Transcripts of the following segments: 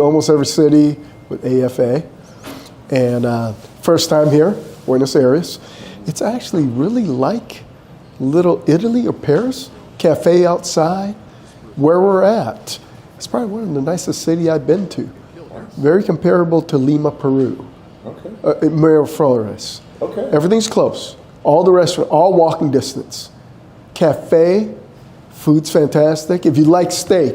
Almost every city with AFA. And first time here, Buenos Aires. It's actually really like Little Italy or Paris. Cafe outside, where we're at. It's probably one of the nicest cities I've been to. Very comparable to Lima, Peru. Okay. Miraflores. Okay. Everything's close. All the restaurants, all walking distance. Cafe, food's fantastic. If you like steak,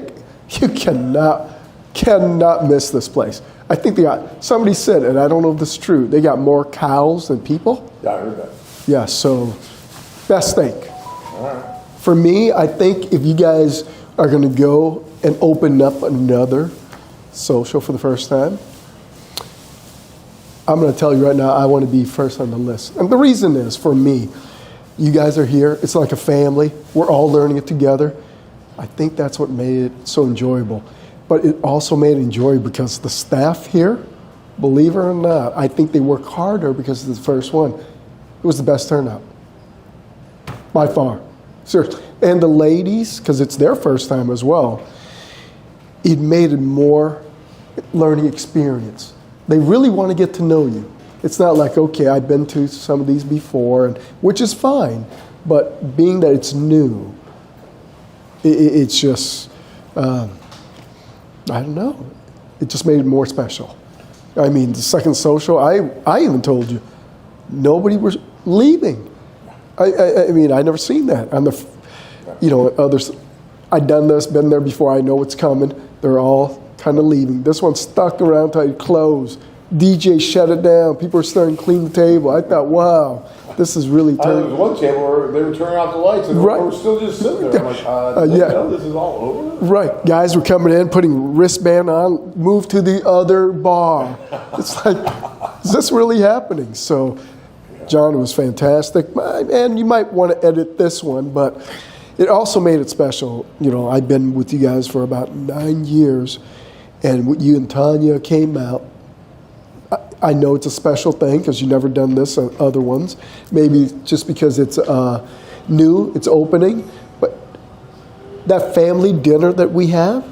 you cannot miss this place. I think they got, somebody said, and I don't know if this is true, they got more cows than people. Yeah, I heard that. Yeah, so best steak. All right. For me, I think if you guys are going to go and open up another social for the first time, I'm going to tell you right now, I want to be first on the list. And the reason is, for me, you guys are here. It's like a family. We're all learning it together. I think that's what made it so enjoyable. But it also made it enjoyable because the staff here, believe it or not, I think they work harder because it's the first one. It was the best turnout, by far. Seriously. And the ladies, because it's their first time as well, it made it more learning experience. They really want to get to know you. It's not like, okay, I've been to some of these before, which is fine, but being that it's new, it's just, I don't know, it just made it more special. I mean, the second social, I even told you, nobody was leaving. I mean, I never seen that on the, others. I've done this, been there before. I know what's coming. They're all kind of leaving. This one stuck around till it closed. DJ shut it down. People were starting to clean the table. I thought, wow, this is really turning. There was one table where they were turning out the lights and right. we were still just sitting there. I'm like, yeah. This is all over? Right. Guys were coming in, putting wristband on, move to the other bar. It's like, is this really happening? So John was fantastic. And you might want to edit this one, but it also made it special. I've been with you guys for about 9 years, and you and Tanya came out. I know it's a special thing because you've never done this on other ones. Maybe just because it's new, it's opening. But that family dinner that we have.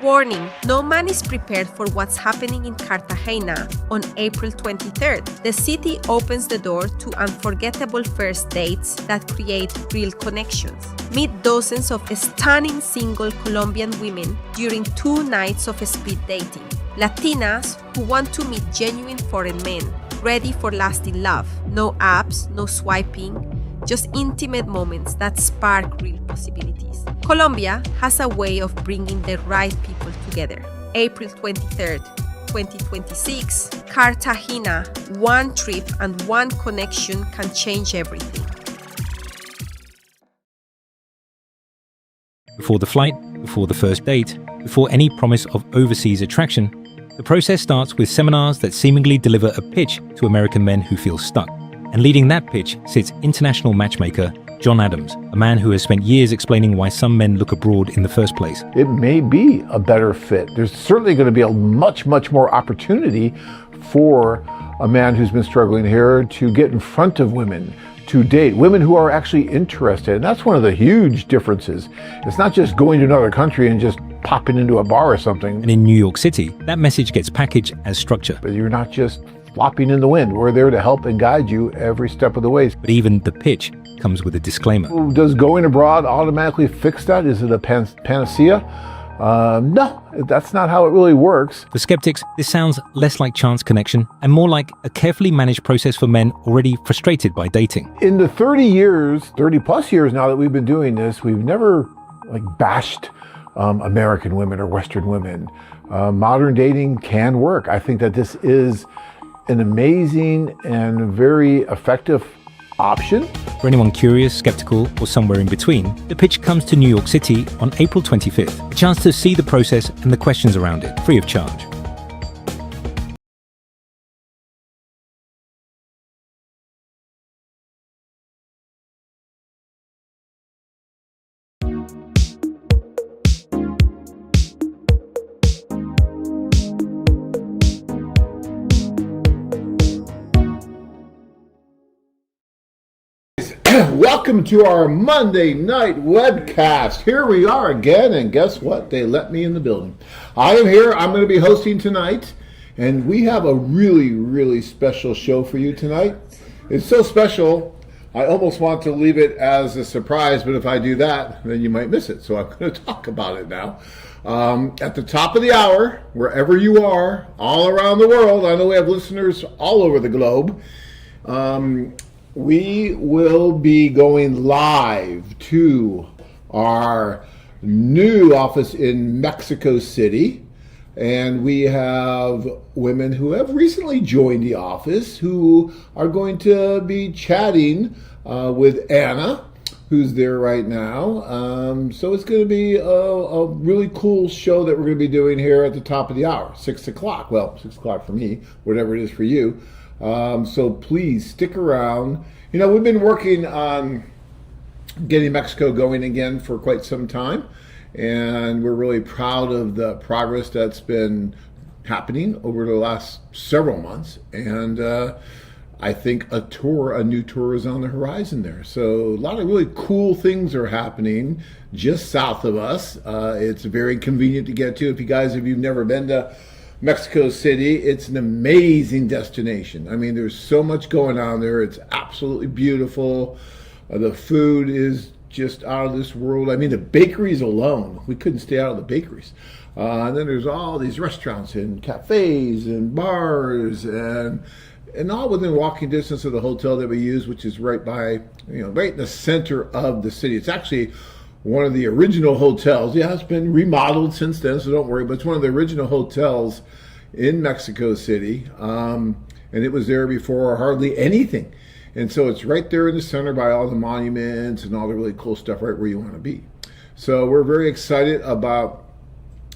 Warning, no man is prepared for what's happening in Cartagena on April 23rd. The city opens the door to unforgettable first dates that create real connections. Meet dozens of stunning single Colombian women during 2 nights of speed dating. Latinas who want to meet genuine foreign men, ready for lasting love. No apps, no swiping, just intimate moments that spark real possibilities. Colombia has a way of bringing the right people together. April 23rd, 2026, Cartagena. One trip and one connection can change everything. Before the flight, before the first date, before any promise of overseas attraction, the process starts with seminars that seemingly deliver a pitch to American men who feel stuck. And leading that pitch sits international matchmaker John Adams, a man who has spent years explaining why some men look abroad in the first place. It may be a better fit. There's certainly going to be a much more opportunity for a man who's been struggling here to get in front of women, to date women who are actually interested. And that's one of the huge differences. It's not just going to another country and just popping into a bar or something. And in New York City, that message gets packaged as structure. But you're not just flopping in the wind. We're there to help and guide you every step of the way. But even the pitch comes with a disclaimer. Does going abroad automatically fix that? Is it a panacea? No, that's not how it really works. For skeptics, this sounds less like chance connection and more like a carefully managed process for men already frustrated by dating. In the 30 plus years now that we've been doing this, we've never bashed American women or Western women. Modern dating can work. I think that this is an amazing and very effective option. For anyone curious, skeptical, or somewhere in between, the pitch comes to New York City on April 25th. A chance to see the process and the questions around it, free of charge. Welcome to our Monday night webcast. Here we are again, and guess what? They let me in the building. I am here. I'm going to be hosting tonight, and we have a really, really special show for you tonight. It's so special, I almost want to leave it as a surprise, but if I do that, then you might miss it. So I'm going to talk about it now. At the top of the hour, wherever you are, all around the world, I know we have listeners all over the globe, we will be going live to our new office in Mexico City. And we have women who have recently joined the office who are going to be chatting with Anna, who's there right now. So it's going to be a really cool show that we're going to be doing here at the top of the hour, 6 o'clock. Well, 6 o'clock for me, whatever it is for you. So please stick around. You know, we've been working on getting Mexico going again for quite some time, and we're really proud of the progress that's been happening over the last several months. And I think a new tour is on the horizon there. So a lot of really cool things are happening just south of us. It's very convenient to get to. If you've never been to Mexico City, it's an amazing destination. I mean, there's so much going on there. It's absolutely beautiful. The food is just out of this world. I mean, the bakeries alone, we couldn't stay out of the bakeries. And then there's all these restaurants and cafes and bars and all within walking distance of the hotel that we use, which is right by, right in the center of the city. It's actually one of the original hotels. Yeah, it's been remodeled since then, so don't worry, but it's one of the original hotels in Mexico City. And it was there before hardly anything. And so it's right there in the center by all the monuments and all the really cool stuff right where you want to be. So we're very excited about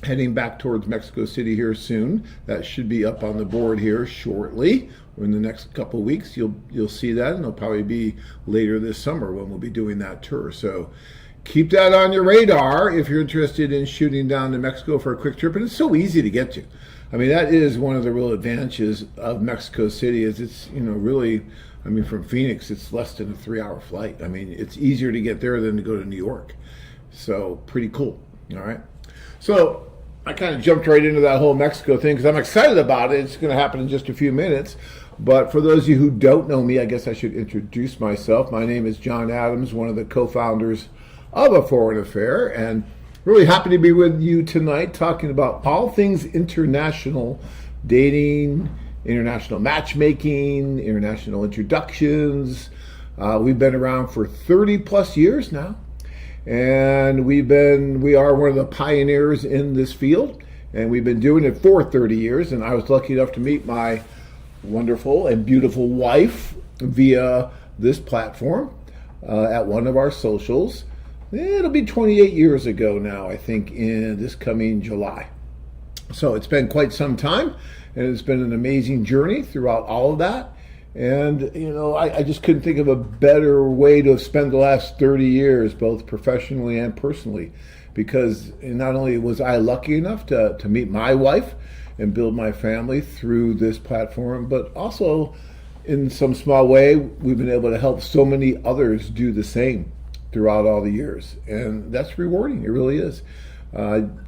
heading back towards Mexico City here soon. That should be up on the board here shortly. In the next couple of weeks, you'll see that, and it'll probably be later this summer when we'll be doing that tour. So keep that on your radar if you're interested in shooting down to Mexico for a quick trip. And it's so easy to get to. I mean, that is one of the real advantages of Mexico City is it's, really, I mean, from Phoenix, it's less than a 3-hour flight. I mean, it's easier to get there than to go to New York. So pretty cool. All right. So I kind of jumped right into that whole Mexico thing because I'm excited about it. It's going to happen in just a few minutes. But for those of you who don't know me, I guess I should introduce myself. My name is John Adams, one of the co-founders of A Foreign Affair, and really happy to be with you tonight talking about all things international dating, international matchmaking, international introductions. We've been around for 30 plus years now, and we are one of the pioneers in this field, and we've been doing it for 30 years. And I was lucky enough to meet my wonderful and beautiful wife via this platform at one of our socials. It'll be 28 years ago now, I think, in this coming July. So it's been quite some time, and it's been an amazing journey throughout all of that. And, I just couldn't think of a better way to have spent the last 30 years, both professionally and personally, because not only was I lucky enough to meet my wife and build my family through this platform, but also in some small way, we've been able to help so many others do the same throughout all the years. And that's rewarding, it really is.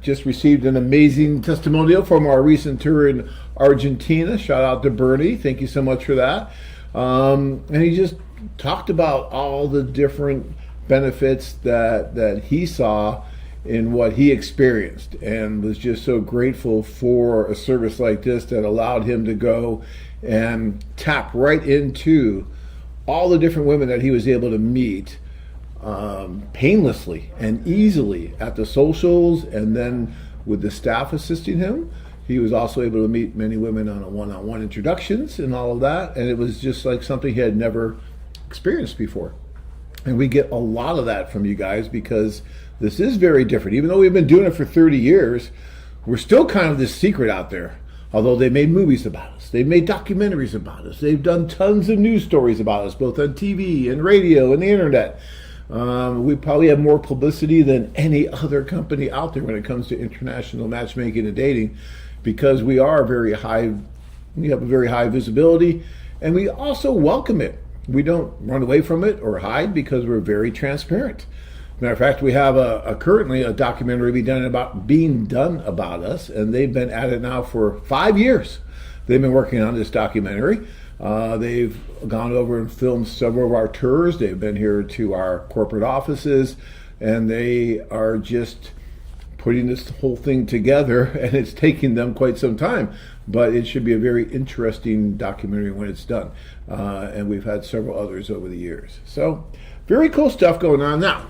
Just received an amazing testimonial from our recent tour in Argentina. Shout out to Bernie, thank you so much for that. And he just talked about all the different benefits that he saw in what he experienced, and was just so grateful for a service like this that allowed him to go and tap right into all the different women that he was able to meet painlessly and easily at the socials, and then with the staff assisting him. He was also able to meet many women on a one-on-one introductions and all of that, and it was just like something he had never experienced before. And we get a lot of that from you guys because this is very different. Even though we've been doing it for 30 years, we're still kind of this secret out there. Although they made movies about us, they've made documentaries about us, they've done tons of news stories about us, both on TV and radio and the internet. We probably have more publicity than any other company out there when it comes to international matchmaking and dating, because we have a very high visibility, and we also welcome it. We don't run away from it or hide because we're very transparent. Matter of fact, we have currently a documentary being done about us, and they've been at it now for 5 years. They've been working on this documentary. They've gone over and filmed several of our tours. They've been here to our corporate offices, and they are just putting this whole thing together, and it's taking them quite some time. But it should be a very interesting documentary when it's done. And we've had several others over the years. So, very cool stuff going on. Now,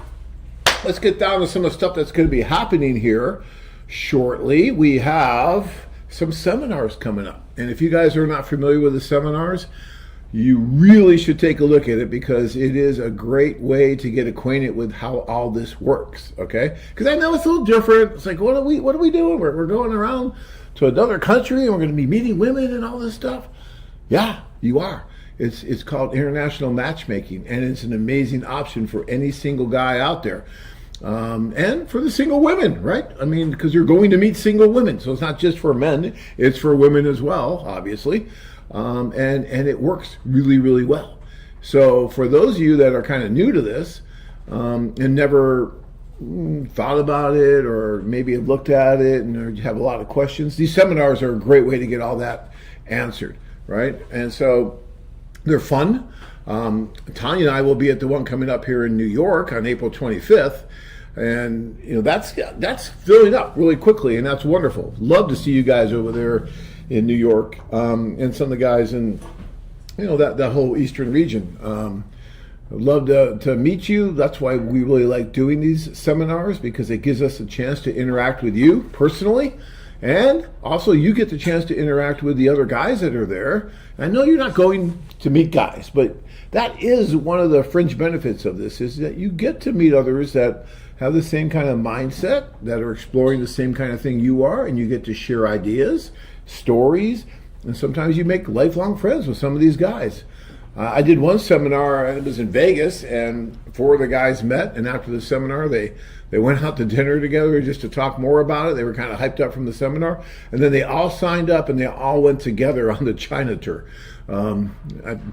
let's get down to some of the stuff that's going to be happening here shortly. We have some seminars coming up. And if you guys are not familiar with the seminars, you really should take a look at it, because it is a great way to get acquainted with how all this works, okay? Because I know it's a little different. It's like, what are we doing? We're going around to another country and we're going to be meeting women and all this stuff. Yeah, you are. It's called international matchmaking, and it's an amazing option for any single guy out there. And for the single women, right? I mean, because you're going to meet single women. So it's not just for men, it's for women as well, obviously. And it works really, really well. So for those of you that are kind of new to this, and never thought about it, or maybe have looked at it and have a lot of questions, these seminars are a great way to get all that answered, right? And so they're fun. Tanya and I will be at the one coming up here in New York on April 25th. And that's filling up really quickly, and that's wonderful. Love to see you guys over there in New York, and some of the guys in that whole eastern region. I'd love to meet you. That's why we really like doing these seminars, because it gives us a chance to interact with you personally, and also you get the chance to interact with the other guys that are there. I know you're not going to meet guys, but that is one of the fringe benefits of this, is that you get to meet others that have the same kind of mindset, that are exploring the same kind of thing you are, and you get to share ideas, stories, and sometimes you make lifelong friends with some of these guys. I did one seminar, and it was in Vegas, and 4 of the guys met, and after the seminar, they went out to dinner together just to talk more about it. They were kind of hyped up from the seminar, and then they all signed up, and they all went together on the China tour.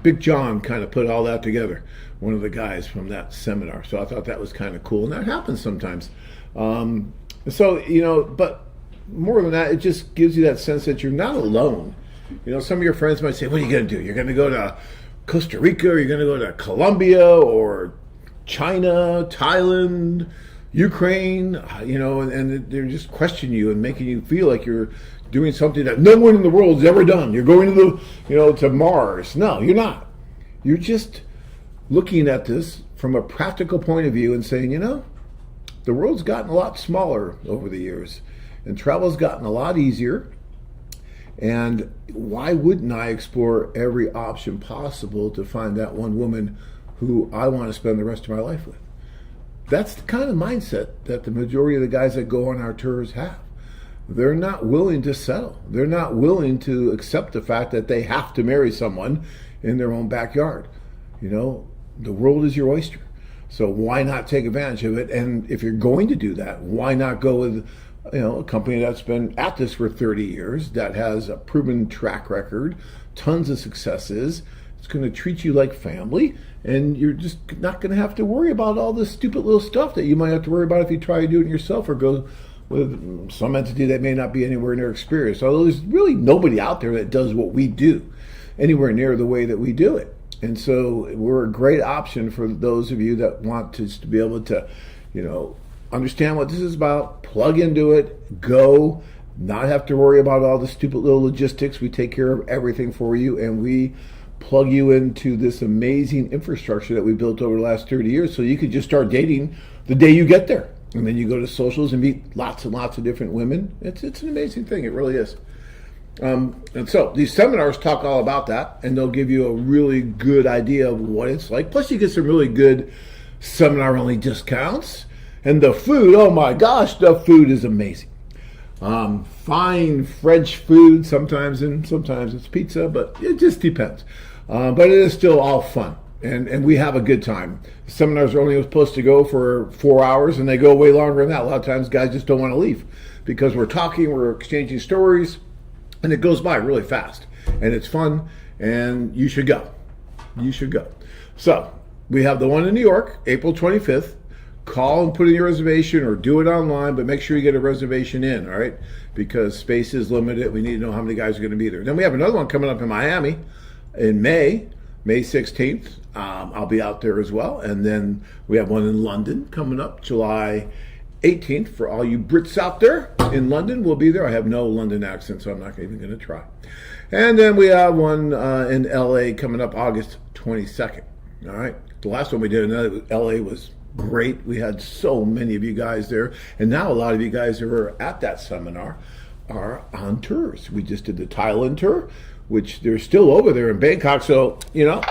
Big John kind of put all that together, one of the guys from that seminar. So I thought that was kind of cool, and that happens sometimes. But more than that, it just gives you that sense that you're not alone. Some of your friends might say, what are you going to do? You're going to go to Costa Rica, or you're going to go to Colombia, or China, Thailand, Ukraine, and they're just questioning you and making you feel like you're doing something that no one in the world has ever done. You're going to to Mars. No, you're not. You're just looking at this from a practical point of view and saying, the world's gotten a lot smaller over the years, and travel's gotten a lot easier. And why wouldn't I explore every option possible to find that one woman who I want to spend the rest of my life with? That's the kind of mindset that the majority of the guys that go on our tours have. They're not willing to settle. They're not willing to accept the fact that they have to marry someone in their own backyard. The world is your oyster. So why not take advantage of it? And if you're going to do that, why not go with a company that's been at this for 30 years, that has a proven track record, tons of successes. It's going to treat you like family, and you're just not going to have to worry about all this stupid little stuff that you might have to worry about if you try to do it yourself, or go with some entity that may not be anywhere near experienced. Although there's really nobody out there that does what we do anywhere near the way that we do it. And so we're a great option for those of you that want to be able to, understand what this is about, plug into it, go, not have to worry about all the stupid little logistics. We take care of everything for you, and we plug you into this amazing infrastructure that we built over the last 30 years, so you could just start dating the day you get there. And then you go to socials and meet lots and lots of different women. It's an amazing thing. It really is. And so these seminars talk all about that, and they'll give you a really good idea of what it's like. Plus you get some really good seminar-only discounts. And the food, oh my gosh, the food is amazing. Fine French food sometimes, and sometimes it's pizza, but it just depends. But it is still all fun, and we have a good time. Seminars are only supposed to go for 4 hours, and they go way longer than that. A lot of times guys just don't want to leave, because we're talking, we're exchanging stories, and it goes by really fast. And it's fun, and you should go. You should go. So we have the one in New York, April 25th. call and put in your reservation or do it online, but make sure you get a reservation in, all right? Because space is limited. We need to know how many guys are going to be there. Then we have another one coming up in Miami in May 16th. I'll be out there as well. And then we have one in London coming up July 18th. For all you Brits out there in London, we'll be there. I have no London accent, so I'm not even going to try. And then we have one in LA coming up August 22nd. All right. The last one we did in LA was great. We had so many of you guys there. And now a lot of you guys who are at that seminar are on tours. We just did the Thailand tour, which they're still over there in Bangkok. So, shout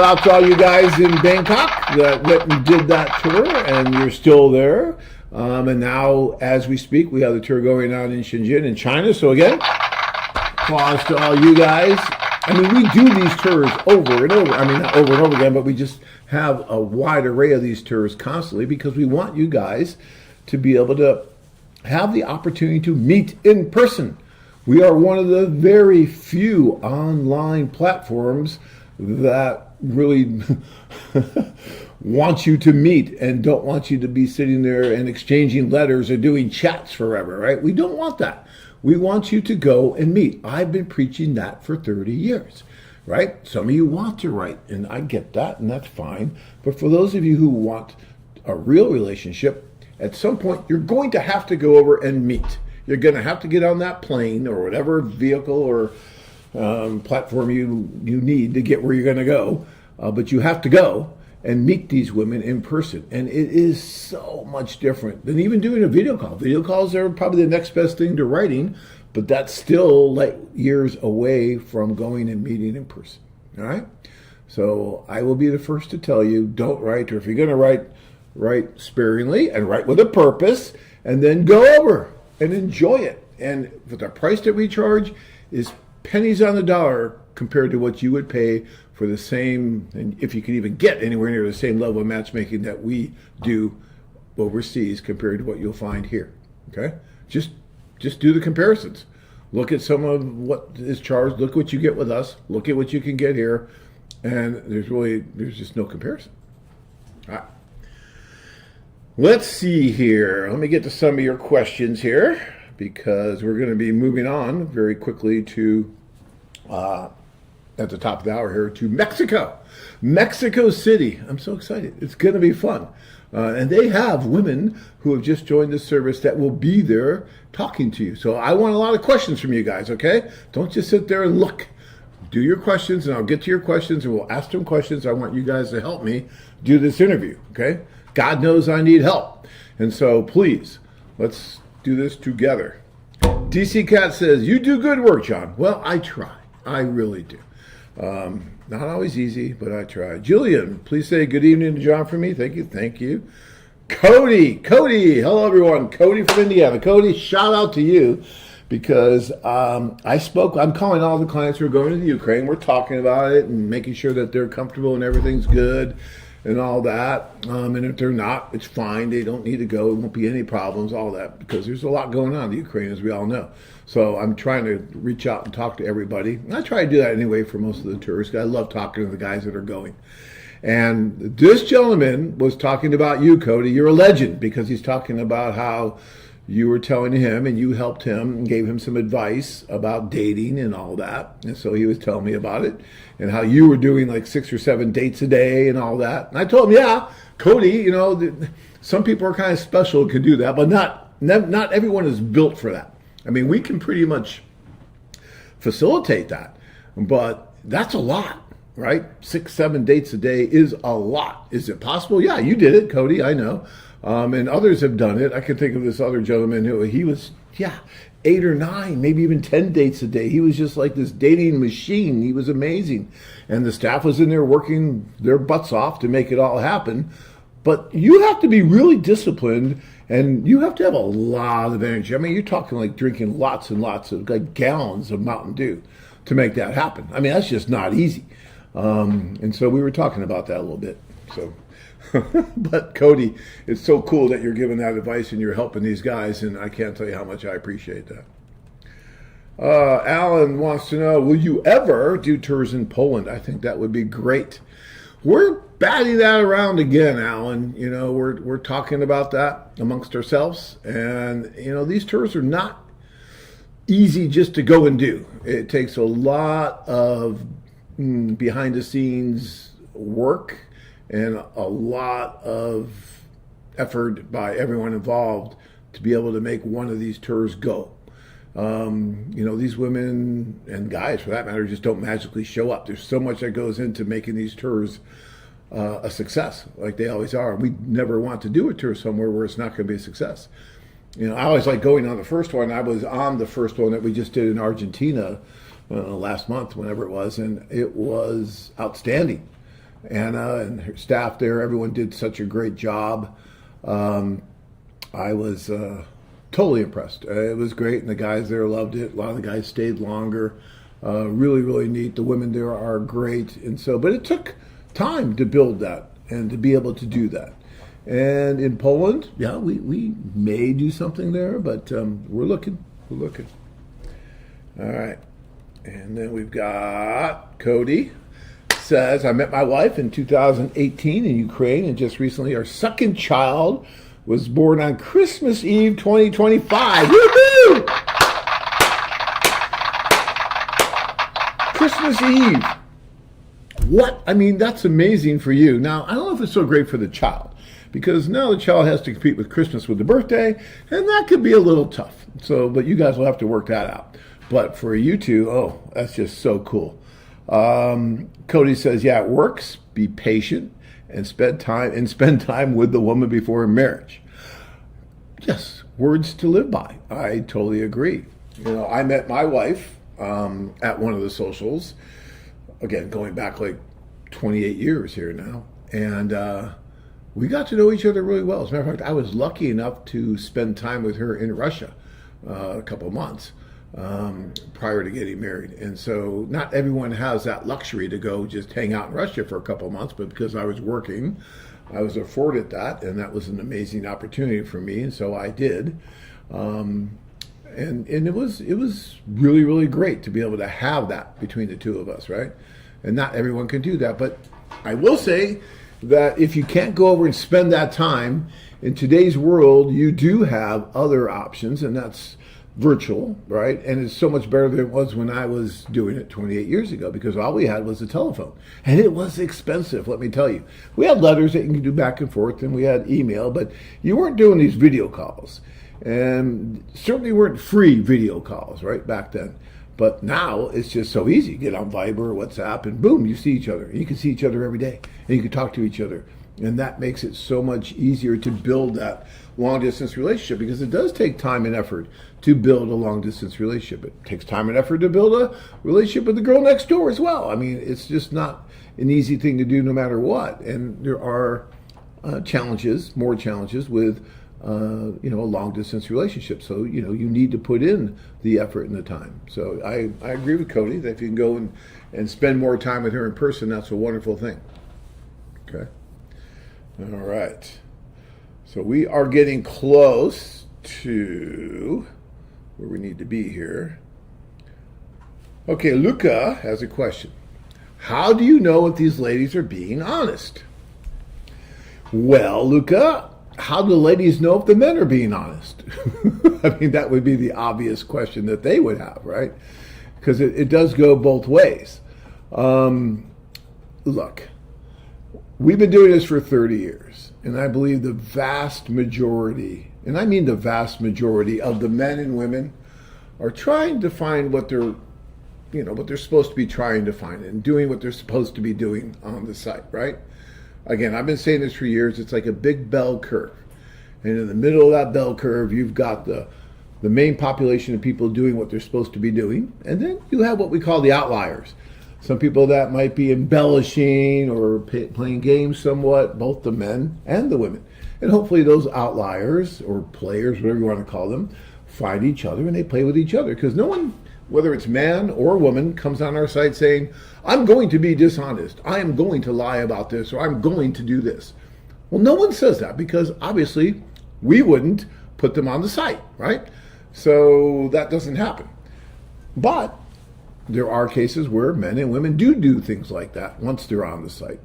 out to all you guys in Bangkok that went and did that tour, and you're still there. And now, as we speak, we have the tour going on in Shenzhen in China. So again, applause to all you guys. I mean, we do these tours over and over. I mean, not over and over again, but we just have a wide array of these tours constantly because we want you guys to be able to have the opportunity to meet in person. We are one of the very few online platforms that really want you to meet and don't want you to be sitting there and exchanging letters or doing chats forever, right? We don't want that. We want you to go and meet. I've been preaching that for 30 years, right? Some of you want to write, and I get that, and that's fine. But for those of you who want a real relationship, at some point, you're going to have to go over and meet. You're going to have to get on that plane or whatever vehicle or platform you need to get where you're going to go. But you have to go and meet these women in person. And it is so much different than even doing a video call. Video calls are probably the next best thing to writing, but that's still like years away from going and meeting in person. All right? So I will be the first to tell you, don't write, or if you're going to write sparingly and write with a purpose, and then go over and enjoy it. And for the price that we charge is pennies on the dollar compared to what you would pay for the same, and if you can even get anywhere near the same level of matchmaking that we do overseas compared to what you'll find here. Okay? Just do the comparisons. Look at some of what is charged. Look what you get with us. Look at what you can get here. And there's just no comparison. All right. Let's see here. Let me get to some of your questions here because we're going to be moving on very quickly to at the top of the hour here to Mexico City. I'm so excited. It's going to be fun. And they have women who have just joined the service that will be there talking to you. So I want a lot of questions from you guys, okay? Don't just sit there and look. Do your questions, and I'll get to your questions, and we'll ask them questions. I want you guys to help me do this interview, okay? God knows I need help. And so please, let's do this together. DC Cat says, you do good work, John. Well, I try. I really do. Not always easy, but I try. Julian, please say good evening to John for me. Thank you. Cody, hello everyone. Cody from Indiana. Cody, shout out to you because I'm calling all the clients who are going to the Ukraine. We're talking about it and making sure that they're comfortable and everything's good and all that. And if they're not, it's fine. They don't need to go. It won't be any problems, all that, because there's a lot going on in the Ukraine, as we all know. So I'm trying to reach out and talk to everybody. And I try to do that anyway for most of the tourists. I love talking to the guys that are going. And this gentleman was talking about you, Cody. You're a legend because he's talking about how you were telling him and you helped him and gave him some advice about dating and all that. And so he was telling me about it and how you were doing like 6 or 7 dates a day and all that. And I told him, yeah, Cody, some people are kind of special and can do that, but not everyone is built for that. I mean, we can pretty much facilitate that, but that's a lot, right? 6, 7 dates a day is a lot. Is it possible? Yeah, you did it, Cody, I know. And others have done it. I can think of this other gentleman who he was, 8 or 9, maybe even 10 dates a day. He was just like this dating machine. He was amazing. And the staff was in there working their butts off to make it all happen. But you have to be really disciplined and you have to have a lot of energy. I mean, you're talking like drinking lots and lots of like gallons of Mountain Dew to make that happen. I mean, that's just not easy. And so we were talking about that a little bit. So. But Cody, it's so cool that you're giving that advice and you're helping these guys, and I can't tell you how much I appreciate that. Alan wants to know, will you ever do tours in Poland? I think that would be great. we're batting that around again, Alan. You know, we're talking about that amongst ourselves, and you know, these tours are not easy just to go and do. It takes a lot of behind the scenes work and a lot of effort by everyone involved to be able to make one of these tours go. You know, these women and guys, for that matter, just don't magically show up. There's so much that goes into making these tours a success, like they always are. We never want to do a tour somewhere where it's not going to be a success. You know, I always like going on the first one. I was on the first one that we just did in Argentina last month, whenever it was, and it was outstanding. Anna and her staff there, everyone did such a great job. I was totally impressed. It was great, and the guys there loved it. A lot of the guys stayed longer. Really, really neat. The women there are great, and so, but it took time to build that and to be able to do that. And in Poland, yeah, we may do something there, but we're looking. All right, and then we've got Cody. Says, I met my wife in 2018 in Ukraine, and just recently our second child was born on Christmas Eve 2025. Woohoo! Christmas Eve. What? I mean, that's amazing for you. Now, I don't know if it's so great for the child, because now the child has to compete with Christmas with the birthday, and that could be a little tough. So, but you guys will have to work that out. But for you two, oh, that's just so cool. Cody says, yeah, it works. Be patient and spend time with the woman before marriage. Yes, words to live by. I totally agree. You know, I met my wife at one of the socials, again, going back like 28 years here now. And we got to know each other really well. As a matter of fact, I was lucky enough to spend time with her in Russia a couple of months prior to getting married. And so not everyone has that luxury to go just hang out in Russia for a couple of months, but because I was working, I was afforded that, and that was an amazing opportunity for me, and so I did. And it was really, really great to be able to have that between the two of us, right? And not everyone can do that, but I will say that if you can't go over and spend that time, in today's world, you do have other options, and that's virtual, right? And it's so much better than it was when I was doing it 28 years ago, because all we had was a telephone, and it was expensive, let me tell you. We had letters that you can do back and forth, and we had email, but you weren't doing these video calls, and certainly weren't free video calls, right, back then. But now it's just so easy. Get on Viber or WhatsApp, and boom, you see each other. You can see each other every day, and you can talk to each other. And that makes it so much easier to build that long-distance relationship, because it does take time and effort to build a long-distance relationship. It takes time and effort to build a relationship with the girl next door as well. I mean, it's just not an easy thing to do no matter what. And there are challenges, more challenges with a long-distance relationship. So, you need to put in the effort and the time. So I agree with Cody that if you can go and spend more time with her in person, that's a wonderful thing. Okay. All right. So we are getting close to where we need to be here. Okay, Luca has a question. How do you know if these ladies are being honest? Well, Luca, how do ladies know if the men are being honest? I mean, that would be the obvious question that they would have, right? Because it does go both ways. Look, we've been doing this for 30 years, and I believe the vast majority, and I mean the vast majority of the men and women are trying to find what they're supposed to be trying to find and doing what they're supposed to be doing on the site, right? Again, I've been saying this for years. It's like a big bell curve. And in the middle of that bell curve, you've got the main population of people doing what they're supposed to be doing. And then you have what we call the outliers. Some people that might be embellishing or playing games somewhat, both the men and the women. And hopefully those outliers or players, whatever you want to call them, find each other and they play with each other. Because no one, whether it's man or woman, comes on our site saying, I'm going to be dishonest, I am going to lie about this, or I'm going to do this. Well, no one says that, because obviously we wouldn't put them on the site, right? So that doesn't happen. But there are cases where men and women do things like that once they're on the site.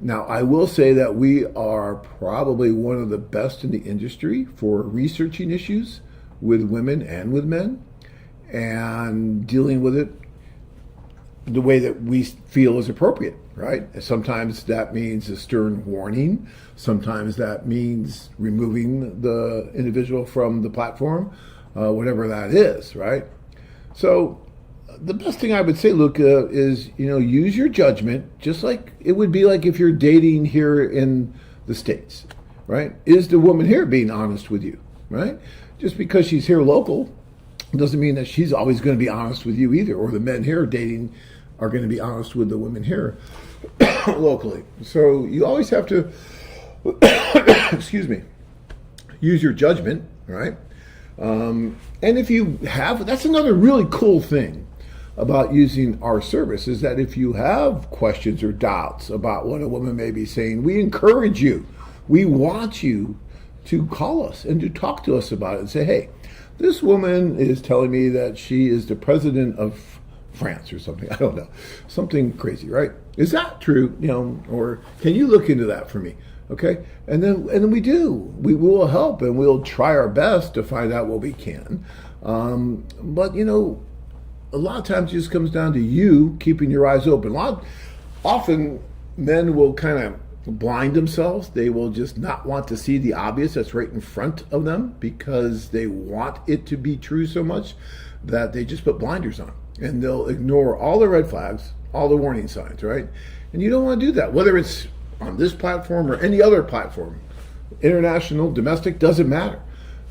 Now, I will say that we are probably one of the best in the industry for researching issues with women and with men and dealing with it the way that we feel is appropriate, right? Sometimes that means a stern warning. Sometimes that means removing the individual from the platform, whatever that is, right? So the best thing I would say, Luca, is, use your judgment, just like it would be like if you're dating here in the States, right? Is the woman here being honest with you, right? Just because she's here local doesn't mean that she's always going to be honest with you either, or the men here dating are going to be honest with the women here locally. So you always have to, excuse me, use your judgment, right? And if you have, that's another really cool thing about using our service, is that if you have questions or doubts about what a woman may be saying, we encourage you. We want you to call us and to talk to us about it and say, hey, this woman is telling me that she is the president of France or something. I don't know. Something crazy, right? Is that true? Or can you look into that for me? Okay? And then we do. We will help, and we'll try our best to find out what we can. But a lot of times it just comes down to you keeping your eyes open. Often men will kind of blind themselves. They will just not want to see the obvious that's right in front of them because they want it to be true so much that they just put blinders on. And they'll ignore all the red flags, all the warning signs, right? And you don't want to do that, whether it's on this platform or any other platform. International, domestic, doesn't matter.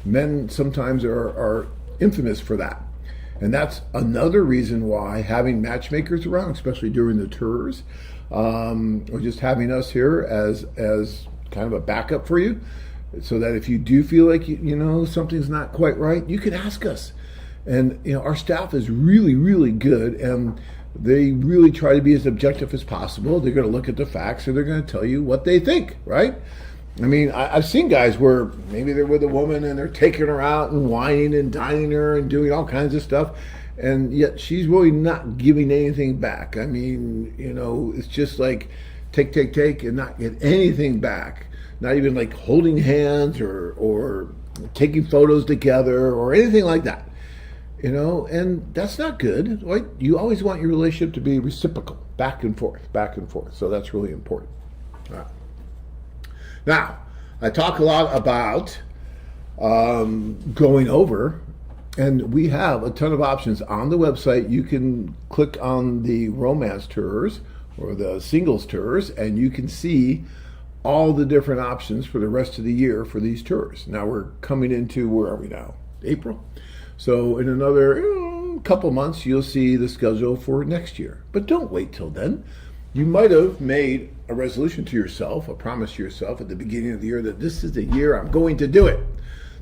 Men sometimes are infamous for that. And that's another reason why having matchmakers around, especially during the tours, or just having us here as kind of a backup for you, so that if you do feel like something's not quite right, you can ask us. And our staff is really, really good, and they really try to be as objective as possible. They're going to look at the facts, and they're going to tell you what they think, right? I mean, I've seen guys where maybe they're with a woman and they're taking her out and whining and dining her and doing all kinds of stuff, and yet she's really not giving anything back. I mean, it's just like take and not get anything back. Not even like holding hands or taking photos together or anything like that. And that's not good, right? You always want your relationship to be reciprocal, back and forth. So that's really important. All right. Now, I talk a lot about going over, and we have a ton of options on the website. You can click on the romance tours or the singles tours, and you can see all the different options for the rest of the year for these tours. Now we're coming into, where are we now? April. So in another couple months, you'll see the schedule for next year. But don't wait till then. You might have made a resolution to yourself, a promise to yourself at the beginning of the year that this is the year I'm going to do it.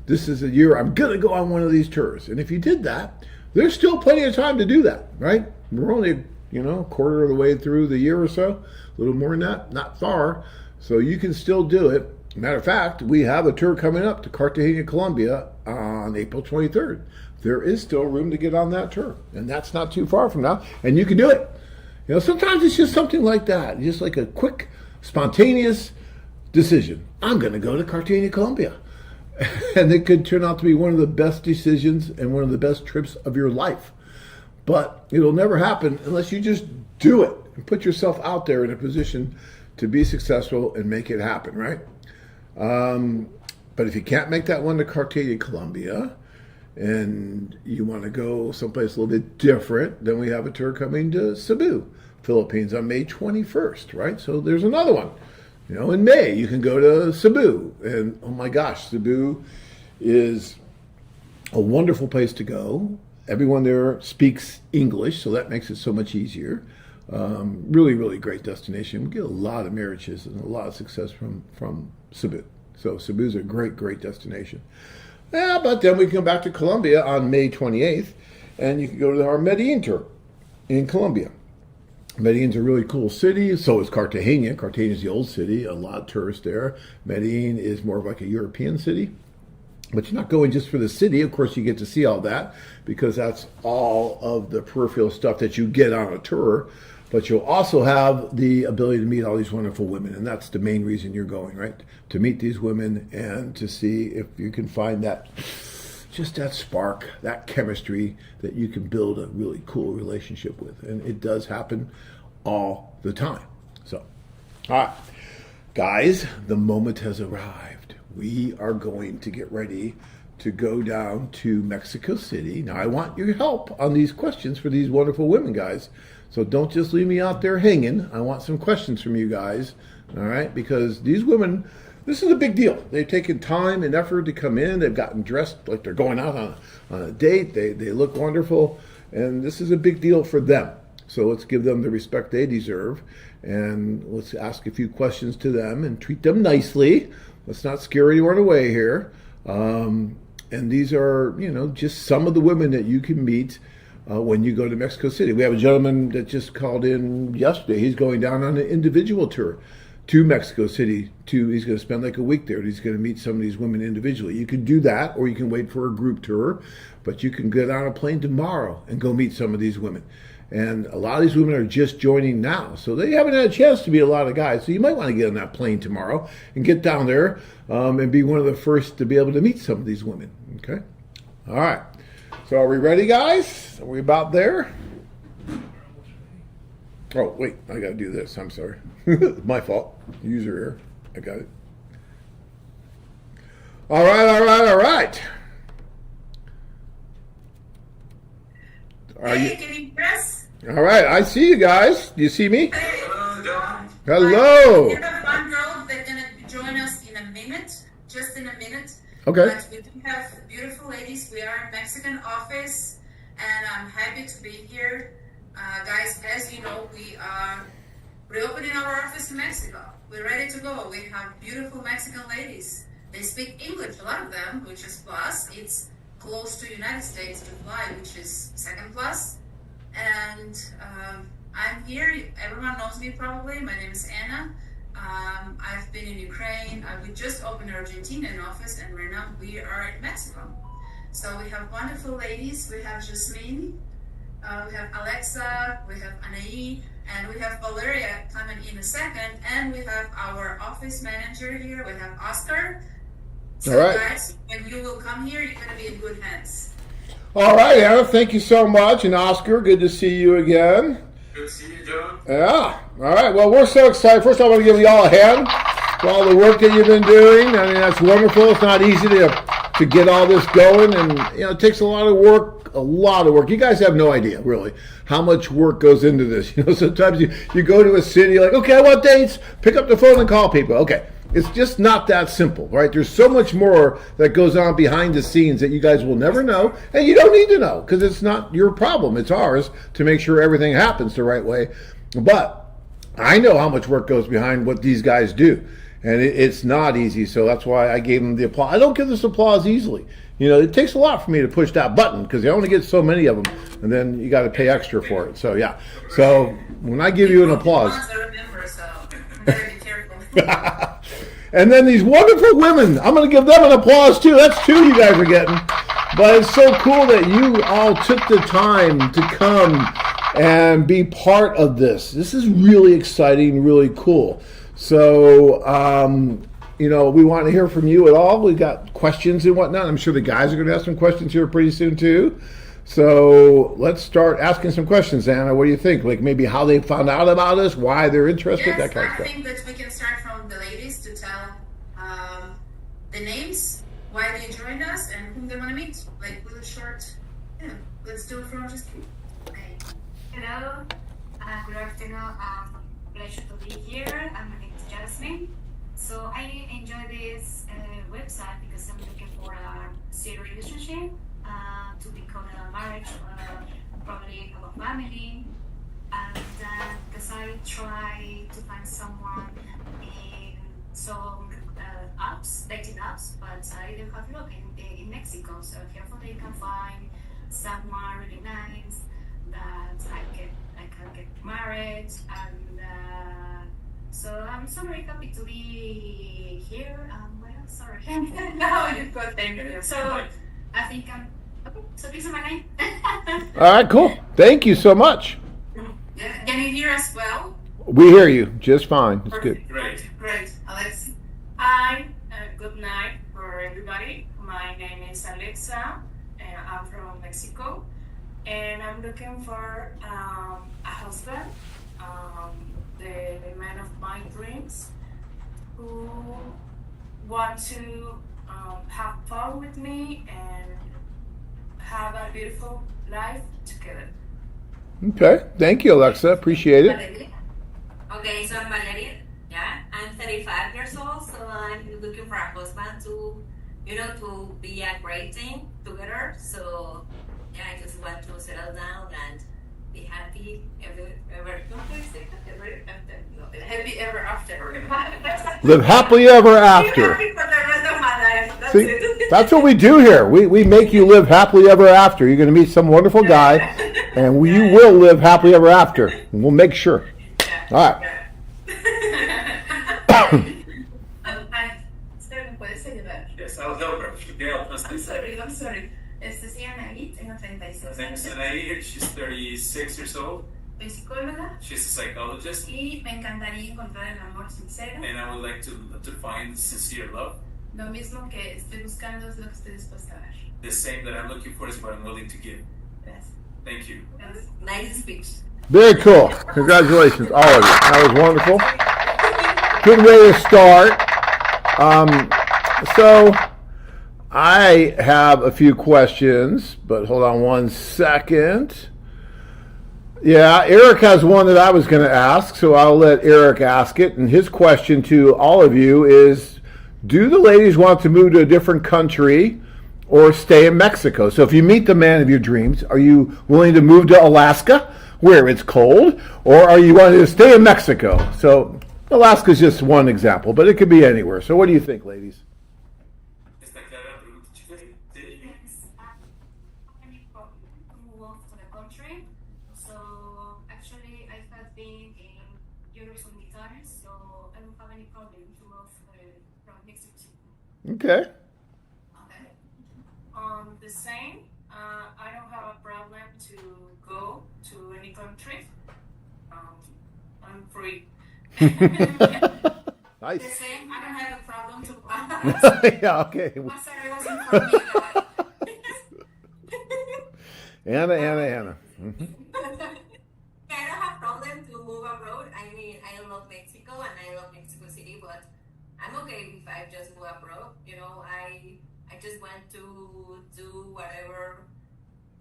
This is the year I'm going to go on one of these tours. And if you did that, there's still plenty of time to do that, right? We're only, a quarter of the way through the year or so, a little more than that, not far. So you can still do it. Matter of fact, we have a tour coming up to Cartagena, Colombia on April 23rd. There is still room to get on that tour, and that's not too far from now, and you can do it. Sometimes it's just something like that, just like a quick, spontaneous decision. I'm going to go to Cartagena, Colombia. And it could turn out to be one of the best decisions and one of the best trips of your life. But it'll never happen unless you just do it and put yourself out there in a position to be successful and make it happen, right? But if you can't make that one to Cartagena, Colombia, and you want to go someplace a little bit different, then we have a tour coming to Cebu, Philippines on May 21st, right? So there's another one. In May, you can go to Cebu. And oh my gosh, Cebu is a wonderful place to go. Everyone there speaks English, so that makes it so much easier. Really, really great destination. We get a lot of marriages and a lot of success from Cebu. So Cebu's a great, great destination. Yeah, but then we can come back to Colombia on May 28th, and you can go to our Medellin tour in Colombia. Medellin's a really cool city. So is Cartagena. Cartagena is the old city. A lot of tourists there. Medellin is more of like a European city. But you're not going just for the city. Of course, you get to see all that because that's all of the peripheral stuff that you get on a tour. but you'll also have the ability to meet all these wonderful women, and that's the main reason you're going, right? To meet these women and to see if you can find that, just that spark, that chemistry that you can build a really cool relationship with. And it does happen all the time. So, all right, guys, the moment has arrived. We are going to get ready to go down to Mexico City. Now, I want your help on these questions for these wonderful women, guys. So don't just leave me out there hanging. I want some questions from you guys, all right? Because these women, this is a big deal. They've taken time and effort to come in. They've gotten dressed like they're going out on a date. They look wonderful, and this is a big deal for them. So let's give them the respect they deserve, and let's ask a few questions to them and treat them nicely. Let's not scare anyone away here. And these are, just some of the women that you can meet when you go to Mexico City. We have a gentleman that just called in yesterday. He's going down on an individual tour to Mexico City. He's going to spend like a week there. He's going to meet some of these women individually. You can do that, or you can wait for a group tour, but you can get on a plane tomorrow and go meet some of these women. And a lot of these women are just joining now, so they haven't had a chance to meet a lot of guys. So you might want to get on that plane tomorrow and get down there and be one of the first to be able to meet some of these women. Okay? All right. So are we ready, guys? Are we about there? Oh, wait. I got to do this. I'm sorry. My fault. User error. I got it. All right. Hey, can you press? All right, I see you guys. Do you see me? Hello, John. Hello. We have one girl that's going to join us in a minute, just in a minute. Okay. But we do have beautiful ladies. We are a Mexican office, and I'm happy to be here. Guys, as you know, we are reopening our office in Mexico. We're ready to go. We have beautiful Mexican ladies. They speak English, a lot of them, which is plus. It's close to United States to fly, which is second plus. And I'm here. Everyone knows me probably. My name is Anna. I've been in Ukraine. We just opened our Argentinian office, and right now we are in Mexico. So we have wonderful ladies. We have Jasmine, we have Alexa, we have Anaí, and we have Valeria coming in a second. And we have our office manager here. We have Oscar. So all right, guys, when you will come here, you're going to be in good hands. All right, Anna, thank you so much. And Oscar, good to see you again. Good to see you, John. Yeah. All right. Well, we're so excited. First, I want to give you all a hand for all the work that you've been doing. I mean, that's wonderful. It's not easy to get all this going, and it takes a lot of work. You guys have no idea, really, how much work goes into this. Sometimes you go to a city, like, okay, I want dates. Pick up the phone and call people. Okay. It's just not that simple, right? There's so much more that goes on behind the scenes that you guys will never know, and you don't need to know, because it's not your problem. It's ours to make sure everything happens the right way. But I know how much work goes behind what these guys do, and it's not easy, so that's why I gave them the applause. I don't give this applause easily. It takes a lot for me to push that button, because you only get so many of them, and then you got to pay extra for it. So, yeah. So when I give you an applause. I remember, so I'm very careful. And then these wonderful women, I'm going to give them an applause too. That's two you guys are getting. But it's so cool that you all took the time to come and be part of this. This is really exciting, really cool. So, we want to hear from you at all. We got questions and whatnot. I'm sure the guys are going to ask some questions here pretty soon too. So let's start asking some questions, Anna. What do you think? Like maybe how they found out about us, why they're interested, Yes, that kind of stuff. I think that we can start from the ladies to tell the names, why they joined us, and whom they want to meet. Like with a short, let's do it from just. Hello, good afternoon. Pleasure to be here. My name is Jasmine. So I enjoy this website because I'm looking for a serious relationship, to become a marriage, probably have a family, and because I try to find someone in some dating apps, but I don't have luck in Mexico. So hopefully I can find someone really nice that I can get married, and so I'm so very happy to be here. Well, sorry. No, you've got thank you. So I think I'm okay. So these are my name. All right, cool. Thank you so much. Yeah. Can you hear us well? We hear you just fine. It's good. Great. Alex. Hi. Good night for everybody. My name is Alexa, and I'm from Mexico, and I'm looking for a husband, the man of my dreams, who want to have fun with me and have a beautiful life together. Okay. Thank you, Alexa. Appreciate it. Valeria. Okay, so I'm Valeria. Yeah, I'm 35 years old, so I'm looking for a husband to, to be a great team together. So, yeah, I just want to settle down and be happy Happy ever after. Live happily ever Be after. happy for the rest of my life. That's See, it. that's what we do here. We make you live happily ever after. You're going to meet some wonderful guy, and you will live happily ever after. And we'll make sure. All right. ¿Me puedes ayudar? Yes, I'll help her. Gail, I'm sorry. Se llama Anaí, tengo 36 her name is años. Anaí. She's 36 years old. Soy psicóloga She's a psychologist, y me encantaría encontrar el amor sincero. and I would like to find sincere love. Lo mismo que estoy buscando es lo que estoy dispuesta a dar. The same that I'm looking for is what I'm willing to give. Gracias. Thank you. nice speech. Very cool. Congratulations, all of you. That was wonderful. Good way to start. So I have a few questions, but hold on one second. Yeah, Eric has one that I was going to ask, so I'll let Eric ask it. And his question to all of you is, do the ladies want to move to a different country or stay in Mexico? So if you meet the man of your dreams, are you willing to move to Alaska, where it's cold, or are you wanting to stay in Mexico? So Alaska is just one example, but it could be anywhere. So what do you think, ladies? ¿Está clara la pregunta, chicas? Sí. Yes, I'm moved to the country. So actually, I have been in Europe so many times, so I don't have any problem to move from Mexico City. Okay. The same. I don't have a problem to go to any country. I'm free. Nice. The same. I don't have a problem to. Yeah, okay. I'm sorry, it wasn't for me. Anna. I don't have problem to move abroad. I mean, I love Mexico and I love Mexico City, but I'm okay if I just move abroad. I just want to do whatever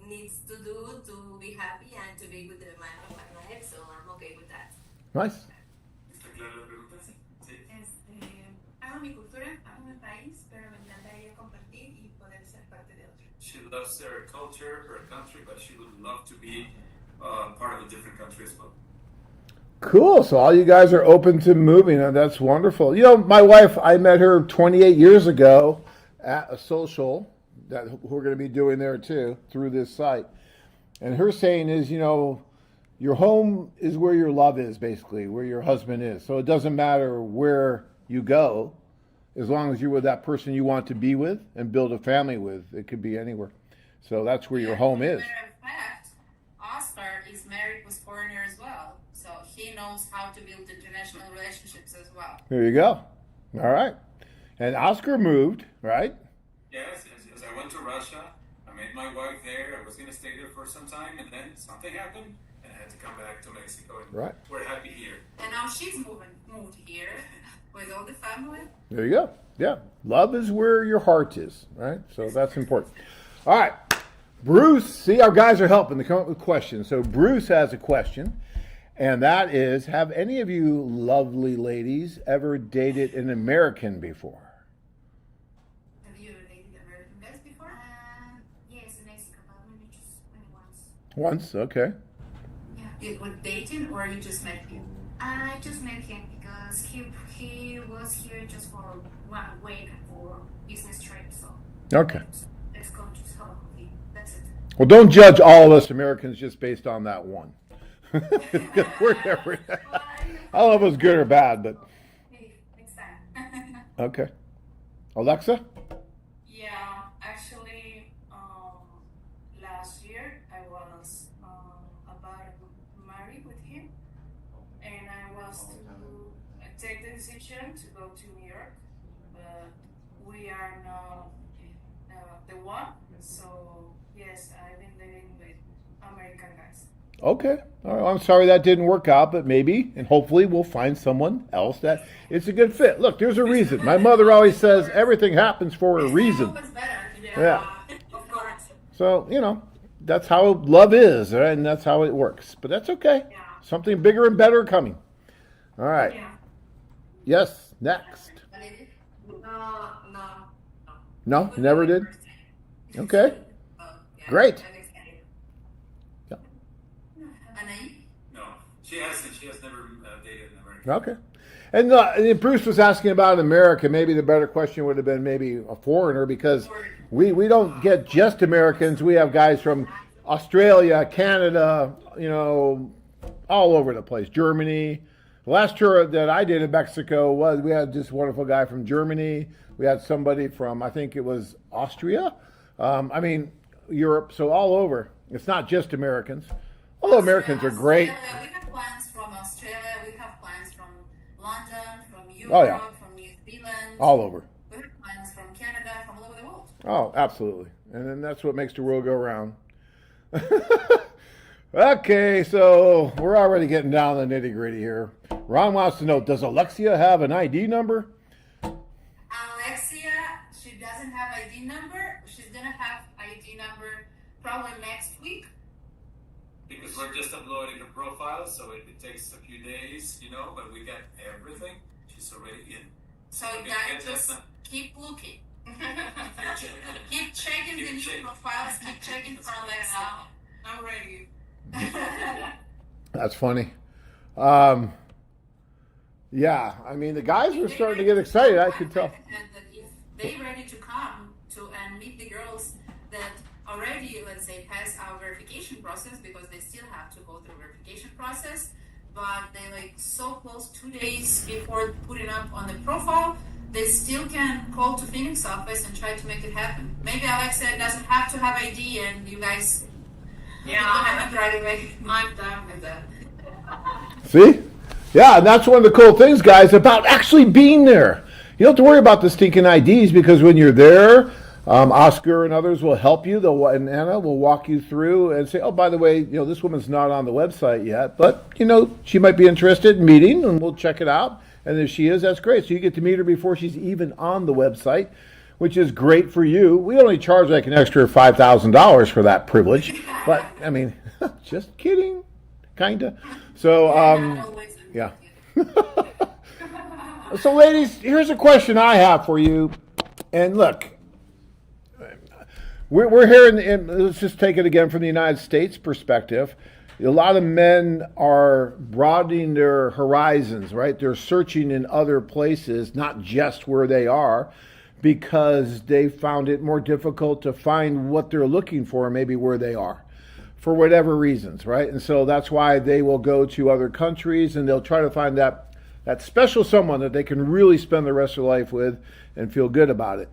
needs to do to be happy and to be with the man of my life. So I'm okay with that. Nice. ¿Está clara la pregunta? Sí. Amo mi cultura, amo mi país, pero me encantaría compartir y poder ser parte de otro. She loves her culture, her country, but she would love to be part of a different country as well. Cool. So all you guys are open to moving, and that's wonderful. You know, my wife, I met her 28 years ago at a social that we're going to be doing there too through this site. And her saying is, your home is where your love is, basically, where your husband is. So it doesn't matter where you go, as long as you're with that person you want to be with and build a family with. It could be anywhere. So that's where your home is. As a matter of fact, Oscar is married with foreigner as well, so he knows how to build international relationships as well. There you go. All right. And Oscar moved, right? Yes. I went to Russia. I met my wife there. I was going to stay there for some time, and then something happened, and I had to come back to Mexico. And Right. We're happy here. And now she's moved here with all the family. There you go. Yeah. Love is where your heart is, right? So that's important. All right. Bruce, see, our guys are helping to come up with questions. So Bruce has a question, and that is, have any of you lovely ladies ever dated an American before? Have you ever dated American guys before? Yes, in Mexico, but maybe just only once. Once, okay. Yeah. With dating, or you just met him? I just met him because he was here just for 1 week for business trip, so Okay. let's go to Coffee. That's it. Well, don't judge all of us Americans just based on that one. We're never, I don't know if it was good or bad, but Maybe next time. okay. Alexa? Yeah, actually, last year I was about married with him. us to take the decision to go to New York, but we are not the one. So yes, I've been dating with American guys. Okay. All right. Well, I'm sorry that didn't work out, but maybe and hopefully we'll find someone else that it's a good fit. Look, there's a reason. My mother always says everything happens for a reason. Yeah. Of course. So, that's how love is, right? And that's how it works. But that's okay. Yeah. Something bigger and better coming. All right. Yeah. Yes, next. No. No, never did? Okay. Great. No, she hasn't. She has never dated an American. Okay. And Bruce was asking about America. Maybe the better question would have been maybe a foreigner, because we don't get just Americans. We have guys from Australia, Canada, all over the place. Germany. The last tour that I did in Mexico we had this wonderful guy from Germany. We had somebody from, I think it was Austria. Europe. So all over. It's not just Americans. Although Americans are great. We have plans from Australia. We have plans from London, from Europe, Oh, yeah. from New Zealand. All over. We have plans from Canada, from all over the world. Oh, absolutely. And then that's what makes the world go round. Okay, so we're already getting down to the nitty gritty here. Ron wants to know, does Alexia have an ID number? Alexia, she doesn't have ID number. She's gonna have ID number probably next week. Because we're just uploading her profile, so it takes a few days, but we got everything. She's already in. So Okay, guys, that's just not- keep looking. Keep checking the new profiles. Keep checking for Alexia. I'm ready. That's funny. Yeah, the guys were starting to get excited, I could tell. And that if they're ready to come to and meet the girls that already, let's say, pass our verification process, because they still have to go through verification process, but they so close 2 days before putting up on the profile, they still can call to Phoenix office and try to make it happen. Maybe Alexa doesn't have to have ID and you guys have it right away. I'm done with that. See? Yeah, and that's one of the cool things, guys, about actually being there. You don't have to worry about the stinking IDs, because when you're there, Oscar and others will help you. And Anna will walk you through and say, oh, by the way, this woman's not on the website yet, but, she might be interested in meeting, and we'll check it out. And if she is, that's great. So you get to meet her before she's even on the website, which is great for you. We only charge an extra $5,000 for that privilege. But, just kidding, kind of. So, yeah. So, ladies, here's a question I have for you. And look, we're here let's just take it again from the United States perspective. A lot of men are broadening their horizons, right? They're searching in other places, not just where they are, because they found it more difficult to find what they're looking for, maybe where they are, for whatever reasons, right? And so that's why they will go to other countries and they'll try to find that special someone that they can really spend the rest of their life with and feel good about it.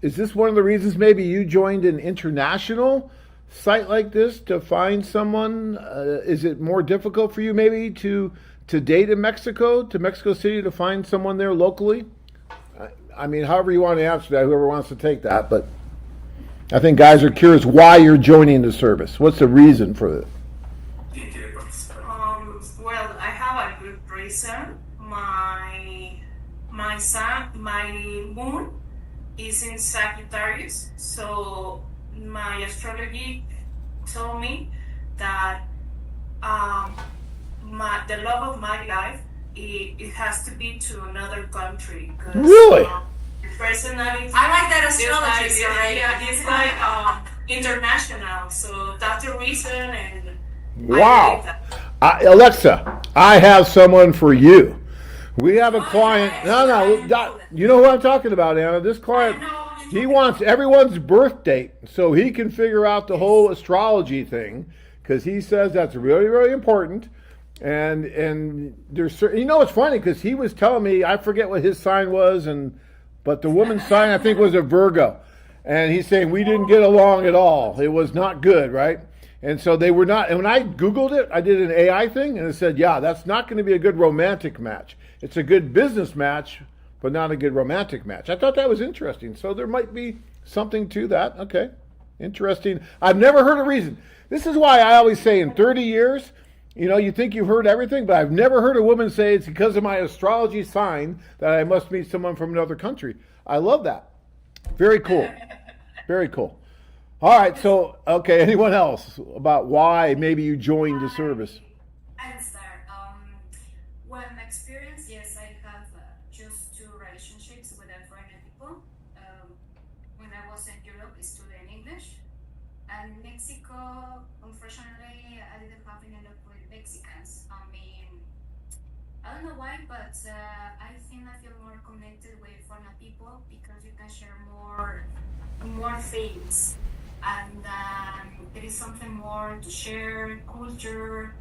Is this one of the reasons maybe you joined an international site like this to find someone? Is it more difficult for you maybe to date in Mexico, to Mexico City, to find someone there locally? However you want to answer that, whoever wants to take that, but I think guys are curious why you're joining the service. What's the reason for it? Well, I have a good reason. My moon is in Sagittarius, so my astrology told me that the love of my life it has to be to another country. Really? Personally, I like that astrology. It's like international, so that's the reason. And wow, Alexa, I have someone for you. We have a client. No, you know who I'm talking about, Anna. This client, he wants everyone's birth date so he can figure out the whole astrology thing, because he says that's really, really important. And there's, it's funny because he was telling me, I forget what his sign was, but the woman's sign I think was a Virgo, and he's saying we didn't get along at all. It was not good, right? And so they were not, and when I Googled it, I did an AI thing, and it said, yeah, that's not going to be a good romantic match. It's a good business match, but not a good romantic match. I thought that was interesting. So there might be something to that. Okay, interesting. I've never heard a reason. This is why I always say in 30 years, you know, you think you've heard everything, but I've never heard a woman say it's because of my astrology sign that I must meet someone from another country. I love that. Very cool. Very cool. All right, so, okay, anyone else about why maybe you joined the service? I'll start. Well, my experience, yes, I have just two relationships with foreign people. When I was in Europe, I studied English. And Mexico, unfortunately, I didn't have any luck with Mexicans. I mean, I don't know why, but I think I feel more connected with foreign people because you can share more things. And there is something more to share, culture,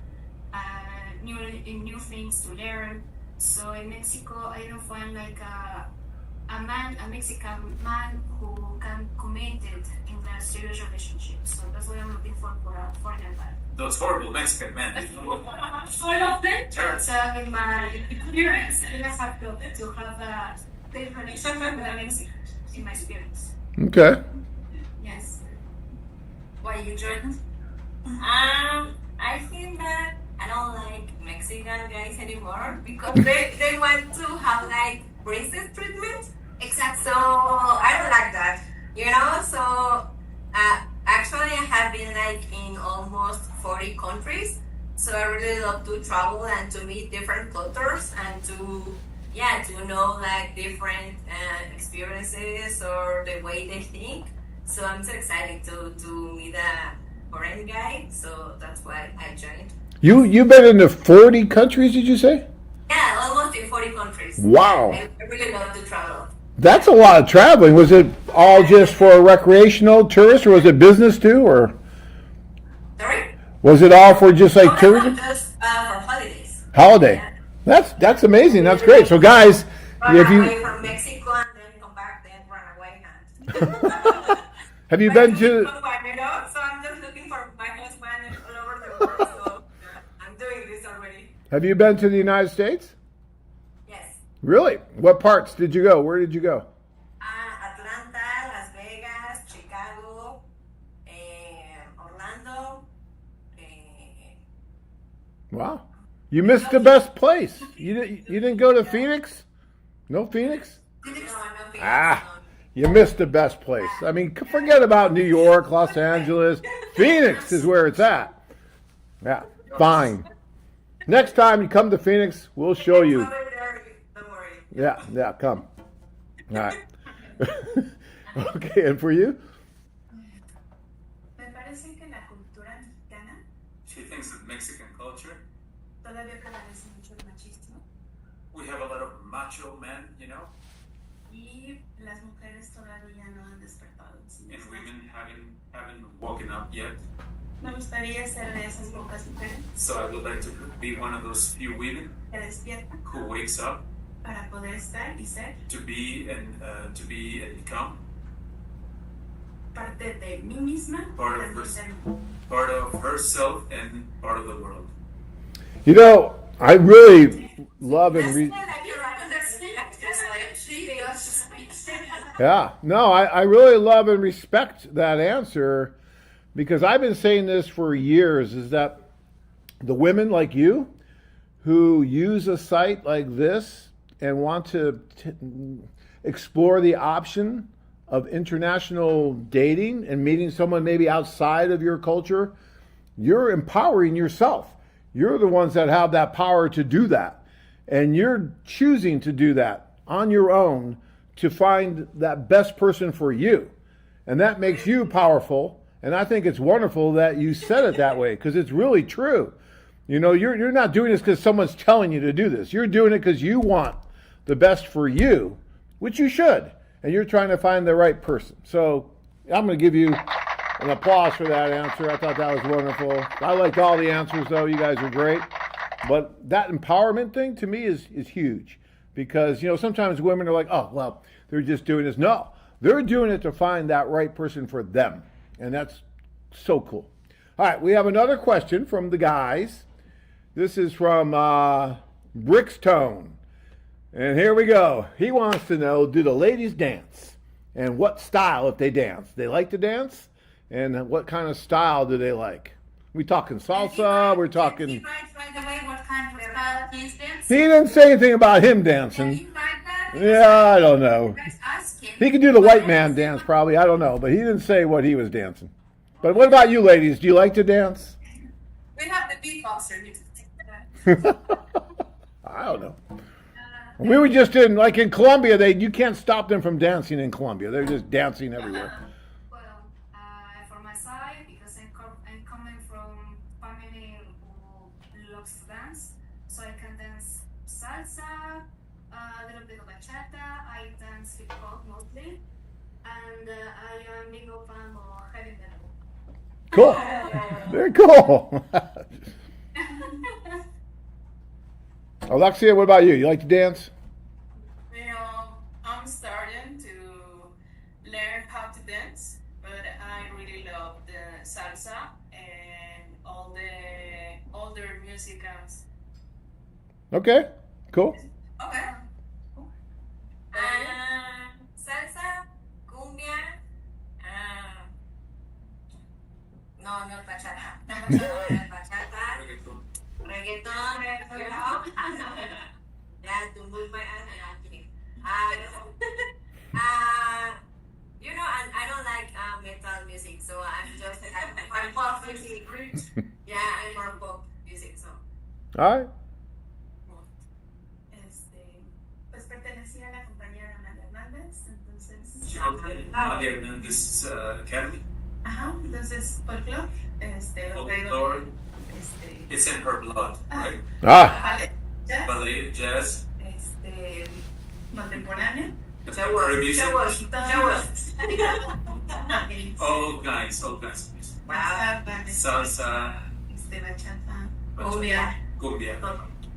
new things to learn. So in Mexico, I don't find like a Mexican man who can committed in a serious relationship. So that's what I'm looking for a foreigner man. Those horrible Mexican men. All of them. But in my experience, I have to have a good connection with a Mexican in my experience. Okay. Yes. Why you joined? I think that I don't like Mexican guys anymore because they want to have like braces treatment. Exactly. So I don't like that, you know. So actually, I have been like in almost 40 countries. So I really love to travel and to meet different cultures and to know like different experiences or the way they think. So I'm so excited to meet a foreign guy. So that's why I joined. You've been into 40 countries, did you say? Yeah, almost in 40 countries. Wow. I really love to travel. That's a lot of traveling. Was it all just for recreational tourists, or was it business too, or? Sorry? Was it all for just like No, tourism? just for holidays. Holiday. Yeah. That's amazing. That's great. So guys, Run if away you from Mexico and then come back, then run away and. have you been to You know, so I'm just looking for my husband all over the world. So I'm doing this already. have you been to the United States? Yes. Really? What parts did you go? Where did you go? Atlanta, Las Vegas, Chicago, Orlando. Wow. You missed the best place. You didn't go to Phoenix? No Phoenix? No, no, Ah, you missed the best place. I mean, forget about New York, Los Angeles. Phoenix is where it's at. Yeah, fine. Next time you come to Phoenix, we'll show you. Don't worry. Yeah, come. All right. Okay, and for you? Me parece que la cultura mexicana She thinks that Mexican culture, todavía prevalece mucho el machismo we have a lot of macho men, you know, y las mujeres todavía no han despertado en sí and mismas. women haven't woken up yet. Me gustaría ser de esas pocas mujeres So I would like to be one of those few women que despiertan who wakes up para poder estar y ser to be and become parte de mí misma y Part of también herself. del mundo. part of herself and part of the world. You know, I really love and yeah, no, I really love and respect that answer, because I've been saying this for years, is that the women like you who use a site like this and want to explore the option of international dating and meeting someone maybe outside of your culture, you're empowering yourself. You're the ones that have that power to do that. And you're choosing to do that on your own to find that best person for you. And that makes you powerful. And I think it's wonderful that you said it that way, because it's really true. You know, you're not doing this because someone's telling you to do this. You're doing it because you want the best for you, which you should. And you're trying to find the right person. So I'm going to give you an applause for that answer. I thought that was wonderful. I liked all the answers, though. You guys are great. But that empowerment thing to me is huge, because, you know, sometimes women are like, oh, well, they're just doing this. No, they're doing it to find that right person for them. And that's so cool. All right, we have another question from the guys. This is from Brickstone. And here we go. He wants to know, do the ladies dance? And what style if they dance? They like to dance? And what kind of style do they like? We talking salsa? We're talking... Right away, what kind of style he's dancing? He didn't say anything about him dancing. You like that? Yeah, I don't know. Ask him. He could do the white man dance probably. I don't know. But he didn't say what he was dancing. But what about you ladies? Do you like to dance? We have the beatboxer. You can take that. I don't know. We were just in Colombia. You can't stop them from dancing in Colombia. They're just dancing everywhere. Well, for my side, because I'm coming from family who loves to dance, so I can dance salsa, a little bit of bachata. I dance hip hop mostly, and I am big fan of heavy metal. Cool. Very cool. Alexia, what about you? You like to dance? I'm starting to learn how to dance, but I really love the salsa and all the older musicals. Okay, cool. Okay. Salsa, cumbia, no, not bachata. No, bachata. Reggaeton, you know. Yeah, to move my ass and I'm you know, and I don't like metal music, so I'm pop music. Yeah, I'm more pop music, so. All right. Pues pertenecía a la compañía de Ana Hernández, entonces. María Hernández Academy. Ajá, entonces folklore, Folklore. It's in her blood, right? Ballet, jazz. Contemporánea. Contemporary music. All kinds. Wow. Salsa. Bachata. Cumbia.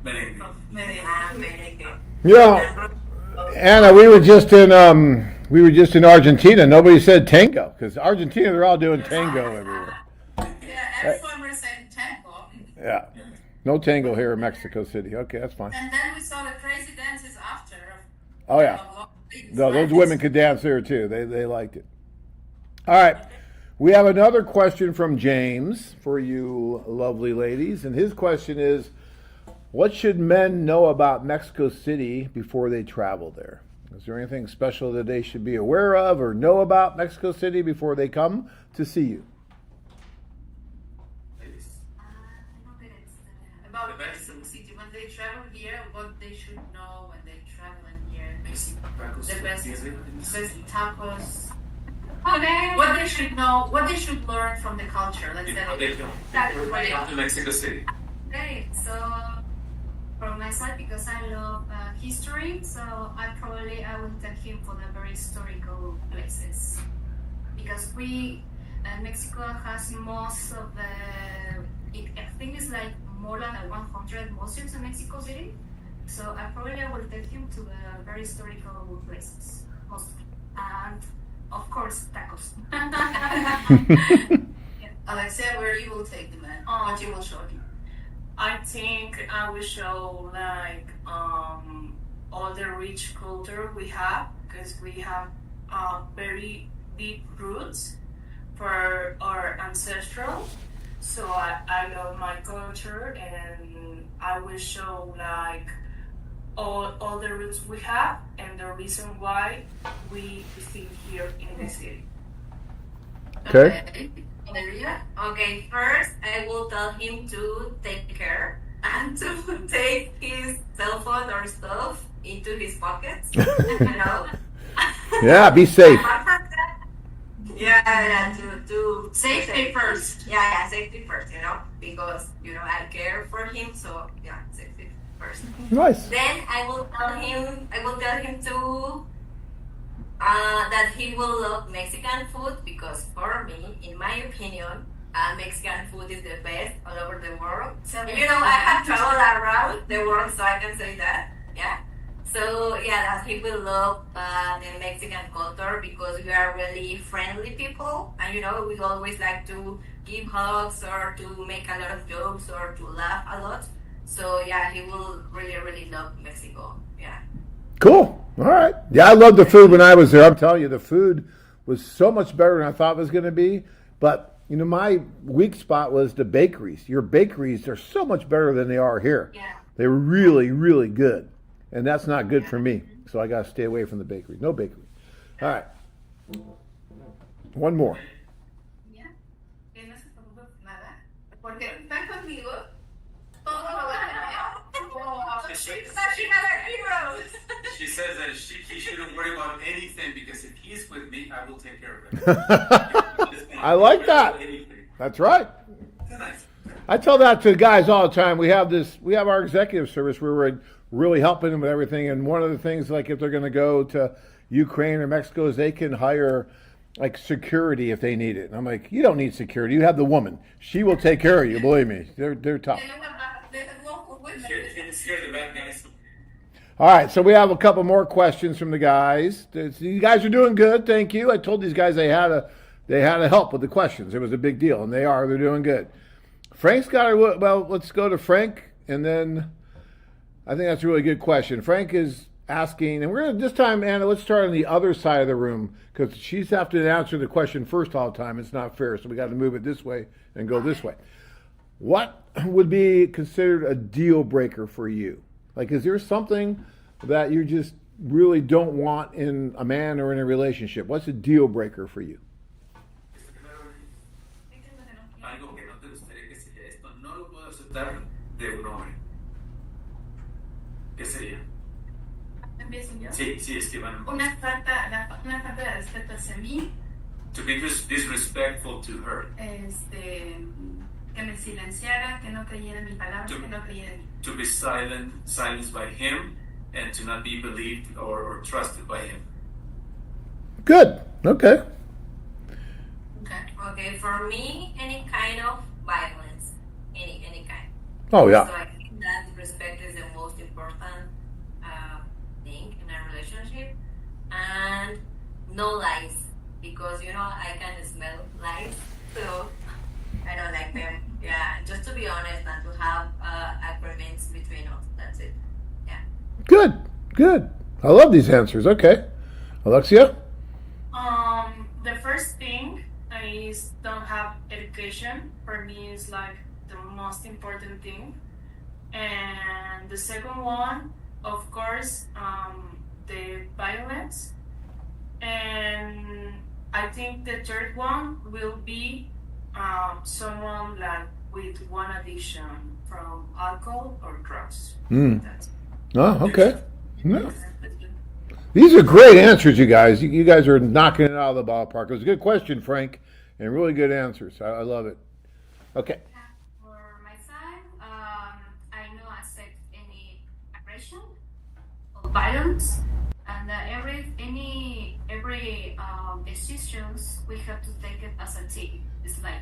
Merengue. Yeah, Anna, we were just in Argentina. Nobody said tango because Argentina they're all doing tango everywhere. Yeah, everyone was saying tango. Yeah, no tango here in Mexico City. Okay, that's fine. And then we saw the crazy dances after. Oh yeah, no, those women could dance there too. They liked it. All right, we have another question from James for you lovely ladies, and his question is, what should men know about Mexico City before they travel there? Is there anything special that they should be aware of or know about Mexico City before they come to see you? About Mexico City, when they travel here, what they should know when they travel here. The best tacos. Okay. What they should know, what they should learn from the culture. Let's say. Come to Mexico City. Okay, so from my side, because I love history, so I will take him for the very historical places. Because Mexico has most of the, I think it's like more than 100 museums in Mexico City. So I will take him to the very historical places, mostly. And of course, tacos. Alexia, where you will take the man? What you will show him? I think I will show all the rich culture we have, because we have very deep roots for our ancestral. So I love my culture, and I will show all the roots we have and the reason why we live here in the city. Okay. Okay, first I will tell him to take care and to take his cell phone or stuff into his pockets. You know. Yeah, be safe. Yeah, to Safety first. Yeah, safety first, you know, because I care for him, so yeah, safety first. Nice. Then I will tell him to that he will love Mexican food, because for me, in my opinion, Mexican food is the best all over the world. So I have traveled around the world, so I can say that. Yeah. So yeah, that he will love the Mexican culture, because we are really friendly people, and we always like to give hugs or to make a lot of jokes or to laugh a lot. So yeah, he will really, really love Mexico. Yeah. Cool. All right. Yeah, I loved the food when I was there. I'm telling you, the food was so much better than I thought it was going to be. But, you know, my weak spot was the bakeries. Your bakeries are so much better than they are here. Yeah. They're really, really good. And that's not good for me. So I got to stay away from the bakery. No bakery. All right. One more. Yeah. Que no se preocupe nada. Porque está conmigo. Todo lo va a She says that he shouldn't worry about anything because if he's with me, I will take care of it. I like that. That's right. I tell that to guys all the time. We have our executive service where we're really helping them with everything. And one of the things, like if they're going to go to Ukraine or Mexico, is they can hire like security if they need it. And I'm like, you don't need security. You have the woman. She will take care of you. Believe me, they're tough. All right, so we have a couple more questions from the guys. You guys are doing good, thank you. I told these guys they had to help with the questions. It was a big deal, and they're doing good. Frank's got a, well, let's go to Frank, and then I think that's a really good question. Frank is asking, and we're going to, this time, Anna, let's start on the other side of the room, because she's have to answer the question first all the time. It's not fair, so we got to move it this way and go this way. What would be considered a deal breaker for you? Like, is there something that you just really don't want in a man or in a relationship? What's a deal breaker for you? Algo que no te gustaría que sería esto, no lo puedo aceptar de un hombre. ¿Qué sería? ¿Empiezo yo? Sí, es que van. Una falta de respeto hacia mí. To be disrespectful to her. Que me silenciara, que no creyera en mi palabra, que no creyera en mí. To be silenced by him, and to not be believed or trusted by him. Good. Okay. Okay, for me, any kind of violence, any kind. Oh yeah. So I think that respect is the most important thing in a relationship, and no lies, because I can smell lies, so I don't like them. Yeah, just to be honest and to have agreements between us. That's it. Yeah. Good. I love these answers. Okay. Alexia? The first thing is don't have education. For me, is like the most important thing. And the second one, of course, the violence. And I think the third one will be someone like with one addiction from alcohol or drugs. That's Oh, okay. Yeah. These are great answers, you guys. You guys are knocking it out of the ballpark. It was a good question, Frank, and really good answers. I love it. Okay. For my side, I don't accept any aggression or violence, and every decisions we have to take it as a team. It's like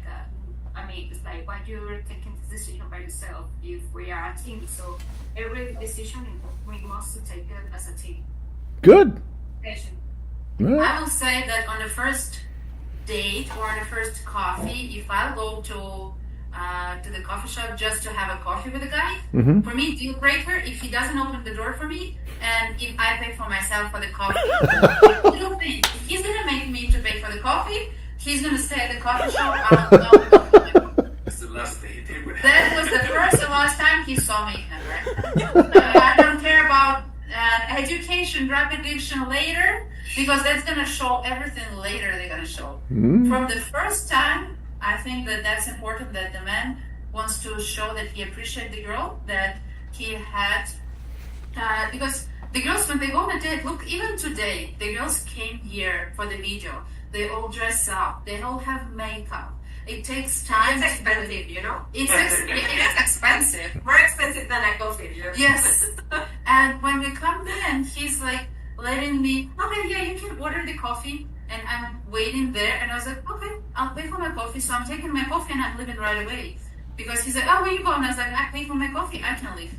it's like when you're taking this decision by yourself. If we are a team, so every decision we must take it as a team. Good. I will say that on the first date or on the first coffee, if I go to the coffee shop just to have a coffee with a guy, for me, deal breaker if he doesn't open the door for me and if I pay for myself for the coffee. Little thing. If he's gonna make me to pay for the coffee, he's gonna stay at the coffee shop. That's the last date. That was the first and last time he saw me. Right? I don't care about education, drug addiction later, because that's going to show everything later they're going to show. From the first time, I think that's important that the man wants to show that he appreciates the girl, that he had, because the girls, when they go on a date, look, even today, the girls came here for the video. They all dress up. They all have makeup. It takes time. It's expensive, It's expensive. More expensive than a coffee. Yes. And when we come in, he's like letting me, okay, yeah, you can order the coffee. And I'm waiting there. And I was like, okay, I'll pay for my coffee. So I'm taking my coffee and I'm leaving right away. Because he's like, oh, where you going? I was like, I pay for my coffee. I can leave.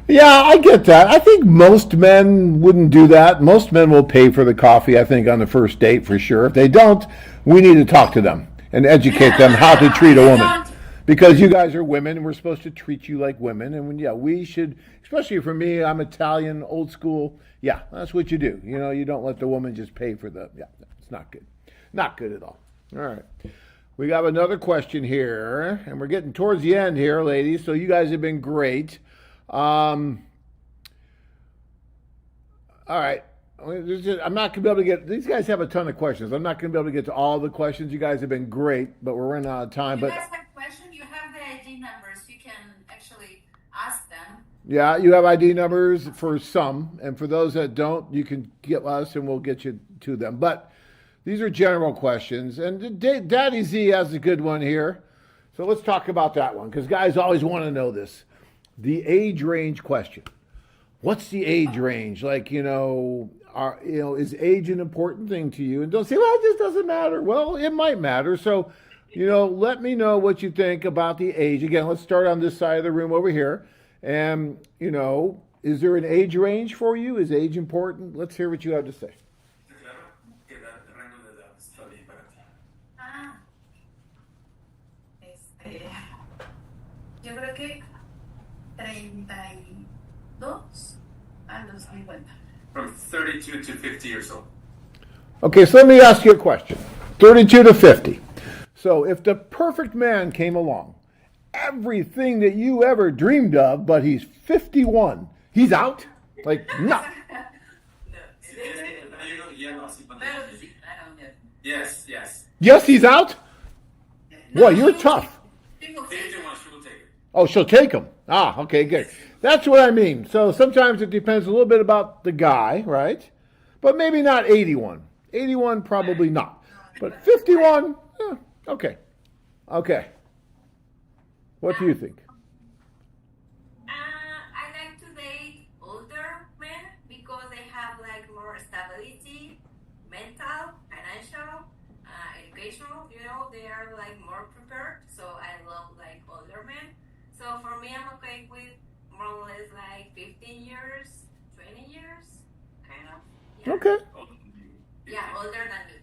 Yeah, I get that. I think most men wouldn't do that. Most men will pay for the coffee, I think, on the first date for sure. If they don't, we need to talk to them and educate them how to treat a woman. Because you guys are women, and we're supposed to treat you like women. And we should, especially for me, I'm Italian, old school. Yeah, that's what you do. You don't let the woman just pay for it's not good. Not good at all. All right. We got another question here, and we're getting towards the end here, ladies, so you guys have been great. All right. I'm not going to be able to get, these guys have a ton of questions. I'm not going to be able to get to all the questions. You guys have been great, but we're running out of time. If you guys have questions, you have the ID numbers. You can actually ask them. Yeah, you have ID numbers for some, and for those that don't, you can get us and we'll get you to them. But these are general questions, and Daddy Z has a good one here. So let's talk about that one, because guys always want to know this. The age range question. What's the age range? Like, is age an important thing to you? And don't say, well, it just doesn't matter. Well, it might matter. So, let me know what you think about the age. Again, let's start on this side of the room over here. And, is there an age range for you? Is age important? Let's hear what you have to say. Yo creo que 32 a los 50. From 32 to 50 years old. Okay, so let me ask you a question. 32 to 50. So if the perfect man came along, everything that you ever dreamed of, but he's 51, he's out? Like, no. Yes. Yes, he's out? Boy, you're tough. Oh, she'll take him. Ah, okay, good. That's what I mean. So sometimes it depends a little bit about the guy, right? But maybe not 81. 81, probably not. But 51, okay. Okay. What do you think? I like to date older men because they have like more stability, mental, financial, educational. They are like more prepared. So I love like older men. So for me, I'm okay with more or less like 15 years, 20 years, kind of. Yeah. Okay. Yeah, older than me.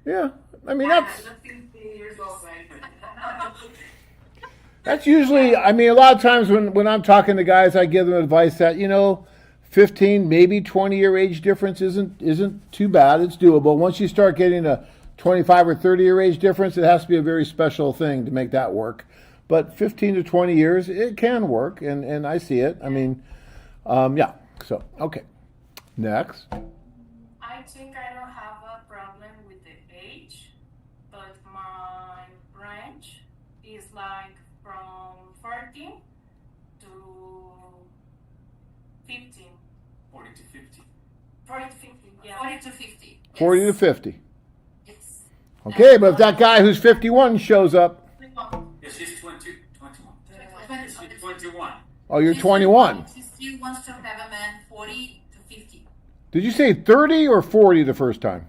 Yeah. I mean, I'm not 15 years old, right? That's usually, a lot of times when I'm talking to guys, I give them advice that, 15, maybe 20-year age difference isn't too bad. It's doable. Once you start getting a 25 or 30-year age difference, it has to be a very special thing to make that work. But 15 to 20 years, it can work, and I see it. Yeah. So, okay. Next. I think I don't have a problem with the age, but my range is like from 14 to 15. 40 to 50. 40 to 50, yeah. 40 to 50. 40 to 50. Yes. Okay, but if that guy who's 51 shows up. Yeah, she's 21. She's 21. Oh, you're 21. She still wants to have a man 40 to 50. Did you say 30 or 40 the first time?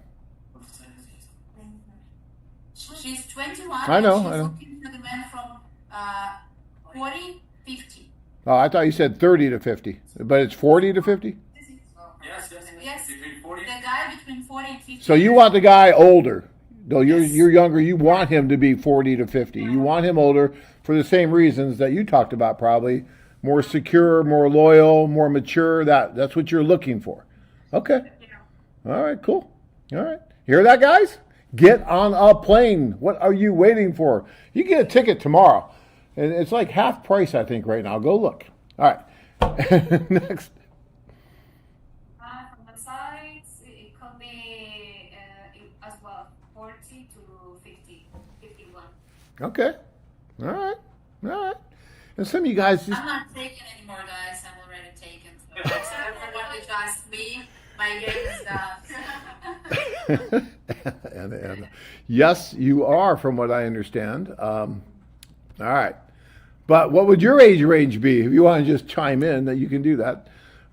She's 21. I know. She's looking for the man from 40, 50. Oh, I thought you said 30 to 50. But it's 40 to 50? Yes. Between 40 The guy between 40 and 50. So you want the guy older. Though you're younger, you want him to be 40 to 50. You want him older for the same reasons that you talked about, probably. More secure, more loyal, more mature. That's what you're looking for. Okay. All right, cool. All right. Hear that, guys? Get on a plane. What are you waiting for? You get a ticket tomorrow. And it's like half price, I think, right now. Go look. All right. Next. From the sides, it could be as well 40 to 50, 51. Okay. All right. All right. And some of you guys just... I'm not taking anymore, guys. I'm already taken. So everyone which asked me, my game is done. and yes, you are, from what I understand. All right. But what would your age range be? If you want to just chime in, that you can do that.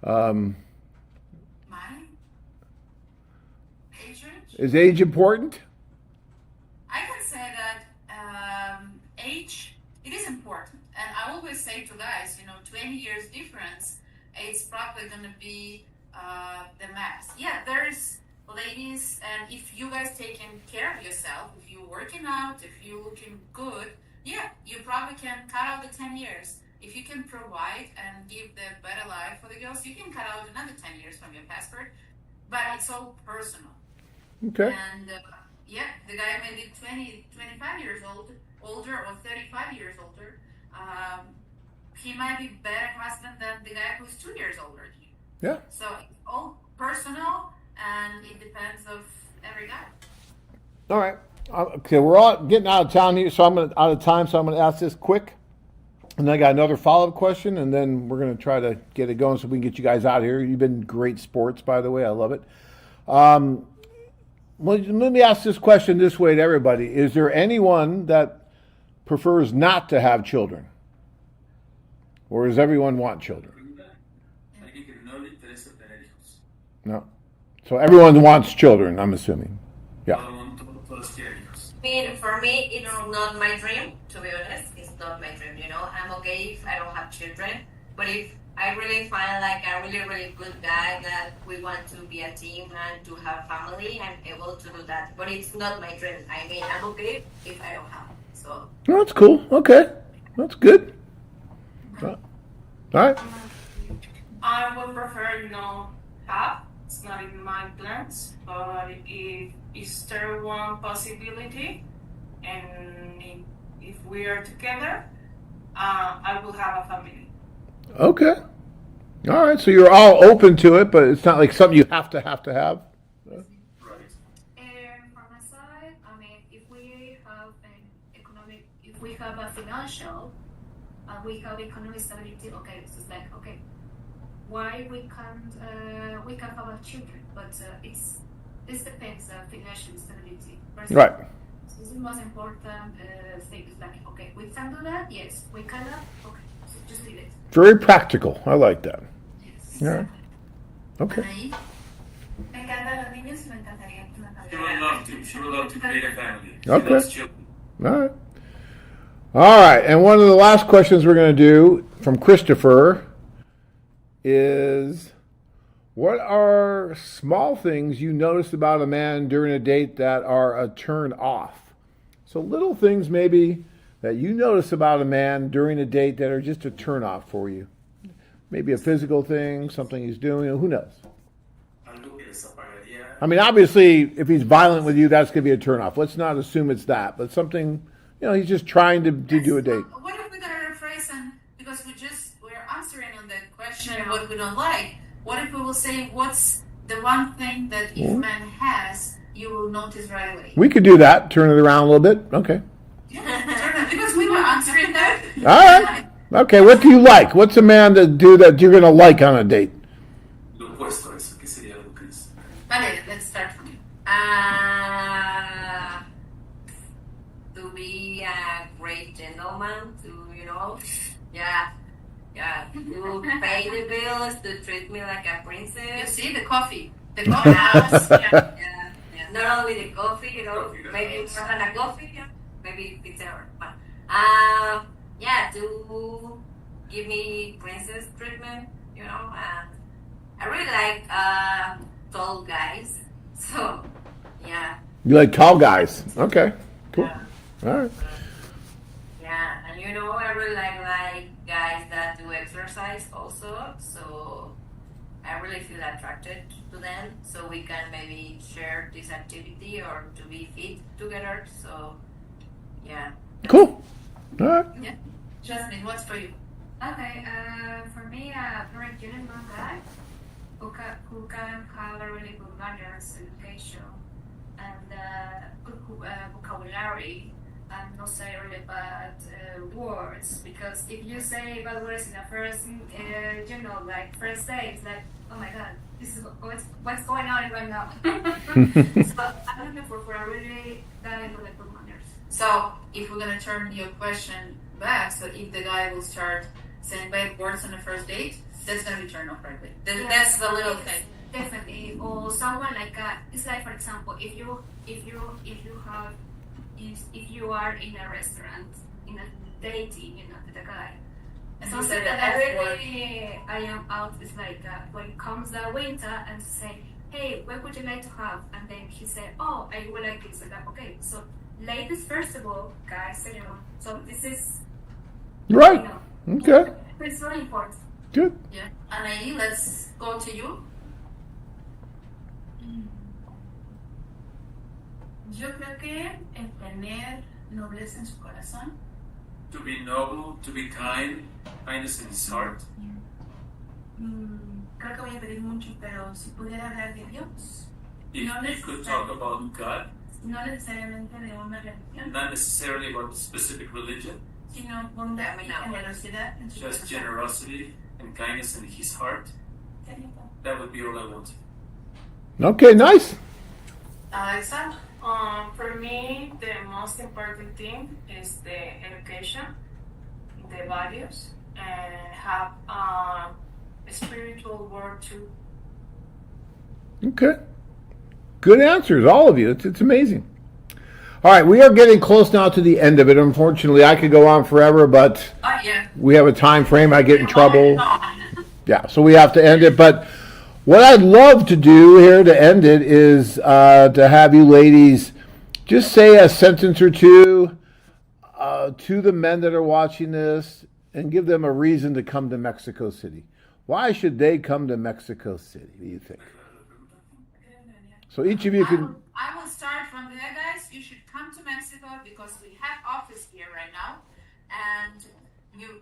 Mine? Age range? Is age important? I can say that age, it is important. And I always say to guys, 20 years difference, it's probably going to be the max. Yeah, there's ladies, and if you guys taking care of yourself, if you're working out, if you're looking good, yeah, you probably can cut out the 10 years. If you can provide and give the better life for the girls, you can cut out another 10 years from your passport. But it's all personal. Okay. And yeah, the guy may be 20, 25 years older or 35 years older. He might be better husband than the guy who's 2 years older than you. Yeah. So it's all personal, and it depends of every guy. All right. Okay, we're all getting out of town here, so I'm out of time. So I'm going to ask this quick, and then I got another follow-up question, and then we're going to try to get it going so we can get you guys out of here. You've been great sports, by the way. I love it. Well, let me ask this question this way to everybody: is there anyone that prefers not to have children, or does everyone want children? No. So everyone wants children, I'm assuming. Yeah. For me, it's not my dream, to be honest. It's not my dream, you know. I'm okay if I don't have children. But if I really find like a really, really good guy that we want to be a team and to have family, I'm able to do that. But it's not my dream. I mean, I'm okay if I don't have. So. Oh, that's cool. Okay. That's good. All right. I would prefer have. It's not in my plans, but if is there one possibility, and if we are together, I will have a family. Okay. All right. So you're all open to it, but it's not like something you have to have. From my side, I mean, if we have a financial, we have economic stability. Okay, so it's like okay. Why we can't have children, but this depends on financial stability. Right. So this is the most important thing. Is like okay, we can do that. Yes, we cannot. Okay, so just leave it. Very practical. I like that. Yes. Yeah. Okay. Me encantan los niños y me encantaría una familia. She would love to create a family. Okay. She loves children. All right. All right. And one of the last questions we're going to do from Christopher is, what are small things you notice about a man during a date that are a turn off? So little things maybe that you notice about a man during a date that are just a turn off for you. Maybe a physical thing, something he's doing, who knows? I mean, obviously, if he's violent with you, that's going to be a turn off. Let's not assume it's that, but something, he's just trying to do a date. What if we're going to rephrase and because we're answering on the question what we don't like. What if we will say, what's the one thing that if man has, you will notice right away? We could do that. Turn it around a little bit. Okay. Because we were answering that. All right. Okay. What do you like? What's a man to do that you're going to like on a date? Vale, let's start from you. To be a great gentleman, to pay the bills, to treat me like a princess. You see, the coffee house. Yeah. Not only the coffee, maybe more than a coffee, maybe pizza or fun. To give me princess treatment, and I really like tall guys. So, yeah. You like tall guys? Okay, cool. Yeah. All right. Yeah, and I really like guys that do exercise also. So I really feel attracted to them. So we can maybe share this activity or to be fit together. So, yeah. Cool. All right. Yeah. Jasmine, what's for you? Okay, for me, a very gentleman guy who can have a really good manners, education, and good vocabulary, and not say really bad words. Because if you say bad words in a first, like first day, it's like, oh my god, this is what's going on right now. So I'm looking for a really guy with good manners. So if we're gonna turn your question back, so if the guy will start saying bad words on the first date, that's gonna be turned off right away. That's the little thing. Definitely, or someone like it's like, for example, if you are in a restaurant, in a dating, with a guy, And so he said that the F word. I am out. It's like when comes the winter and say, hey, what would you like to have? And then he said, oh, I would like this. Like, okay, so ladies first of all, guys, you know, so this is, Right. you know, Okay. it's very important. Good. Yeah. Anaí, let's go to you. Yo creo que el tener nobleza en su corazón. To be noble, to be kind, kindness in his heart. Creo que voy a pedir mucho, pero si pudiera hablar de Dios, If he could talk about God, no necesariamente de una religión, not necessarily about a specific religion, sino bondad y generosidad en su just corazón. generosity and kindness in his heart, that would be all I want. Okay, nice. Alexa, For me, the most important thing is the education, the values, and have a spiritual world too. Okay. Good answers, all of you. It's amazing. All right, we are getting close now to the end of it. Unfortunately, I could go on forever, but Yeah. we have a time frame. I get in trouble. Yeah, so we have to end it. But what I'd love to do here to end it is to have you ladies just say a sentence or two to the men that are watching this and give them a reason to come to Mexico City. Why should they come to Mexico City, do you think? So each of you can... I will start from there, guys. You should come to Mexico because we have office here right now, and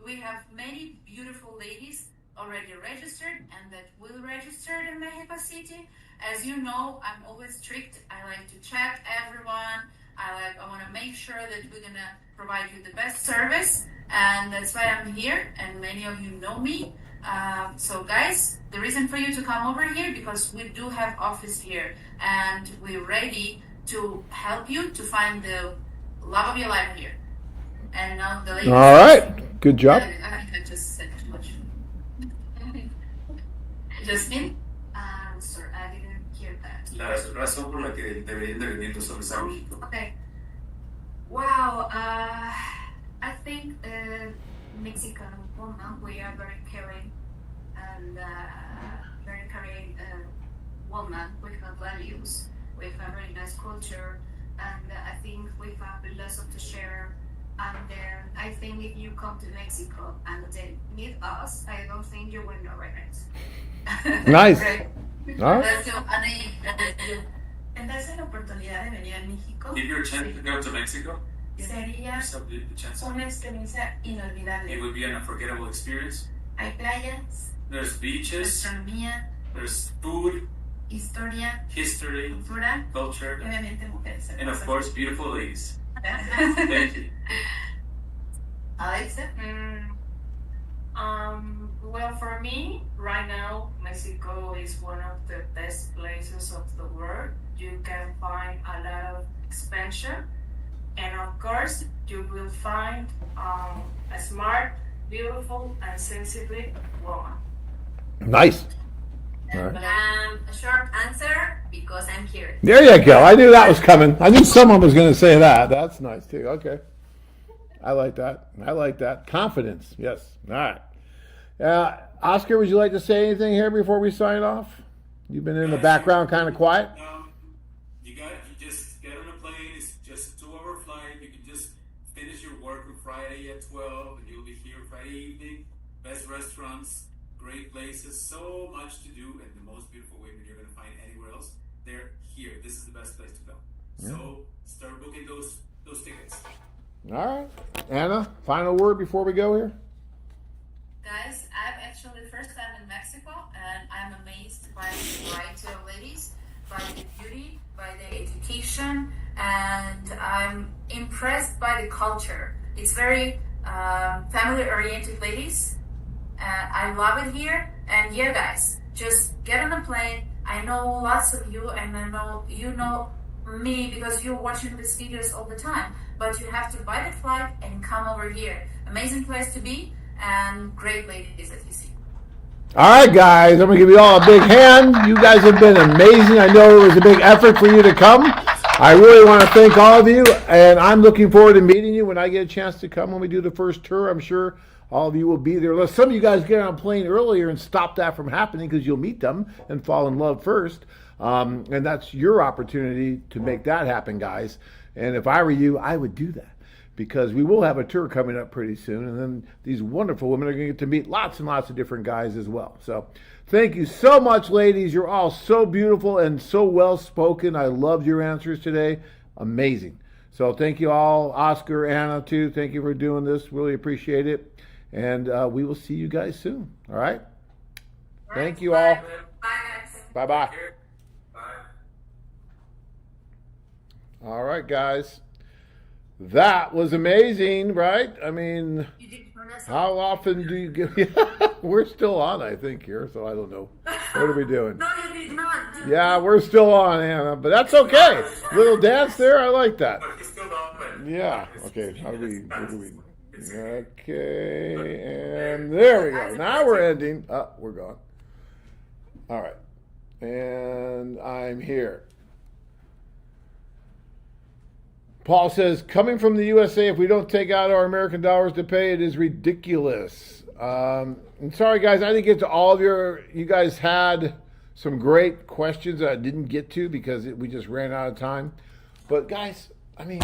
we have many beautiful ladies already registered and that will register in Mexico City. As you know, I'm always strict. I like to check everyone. I want to make sure that we're gonna provide you the best service, and that's why I'm here. And many of you know me. So guys, the reason for you to come over here because we do have office here, and we're ready to help you to find the love of your life here. And now the ladies. All right, good job. I think I just said too much. Jasmine? Sorry, I didn't hear that. La razón por la que deberían de venir los hombres a México. Okay. Wow. I think Mexican women, we are very caring and very caring woman. We have values. We have very nice culture, and I think we have lots of to share. And I think if you come to Mexico and then meet us, I don't think you will not regret. Nice. Great. All right. Let's go, Anaí. En darse la oportunidad de venir a México, If you're a chance to go to Mexico, sería yourself the chance. una experiencia It inolvidable. would be an unforgettable experience. Hay playas, There's beaches, gastronomía, there's food, historia, history, cultura y culture, obviamente mujeres. and of course, beautiful ladies. Thank you. Alexa? Well, for me, right now, Mexico is one of the best places of the world. You can find a lot of expansion, and of course, you will find a smart, beautiful, and sensitive woman. Nice. All right. A short answer because I'm here. There you go. I knew that was coming. I knew someone was going to say that. That's nice, too. Okay. I like that. I like that. Confidence. Yes. All right. Oscar, would you like to say anything here before we sign off? You've been in the background kind of quiet. You just get on a plane. It's just a 2-hour flight. You can just finish your work on Friday at 12, and you'll be here Friday evening. Best restaurants, great places, so much to do, and the most beautiful women you're going to find anywhere else. They're here. This is the best place to go. So start booking those tickets. All right. Anna, final word before we go here? Guys, I'm actually first time in Mexico, and I'm amazed by the variety of ladies, by the beauty, by the education, and I'm impressed by the culture. It's very family-oriented ladies. I love it here, and yeah, guys, just get on a plane. I know lots of you, and I know you know me because you're watching these videos all the time, but you have to buy the flight and come over here. Amazing place to be, and great ladies that you see. All right, guys. I'm going to give you all a big hand. You guys have been amazing. I know it was a big effort for you to come. I really want to thank all of you, and I'm looking forward to meeting you when I get a chance to come when we do the first tour. I'm sure all of you will be there. Some of you guys get on a plane earlier and stop that from happening because you'll meet them and fall in love first. And that's your opportunity to make that happen, guys. And if I were you, I would do that, because we will have a tour coming up pretty soon. And then these wonderful women are going to get to meet lots and lots of different guys as well. So thank you so much, ladies. You're all so beautiful and so well spoken. I loved your answers today. Amazing. So thank you all. Oscar, Anna, too. Thank you for doing this. Really appreciate it. And we will see you guys soon. All right? Thank you all. Bye-bye. All right, guys. That was amazing, right? I mean, how often do you get... We're still on, I think, here, so I don't know. What are we doing? No, you did not. Yeah, we're still on, Anna, but that's okay. Little dance there, I like that. Yeah, okay. What do we... Okay, and there we go. Now we're ending. Oh, we're gone. All right. And I'm here. Paul says, coming from the USA, if we don't take out our American dollars to pay, it is ridiculous. I'm sorry, guys, I didn't get to all of you guys had some great questions that I didn't get to because we just ran out of time. But guys, I mean,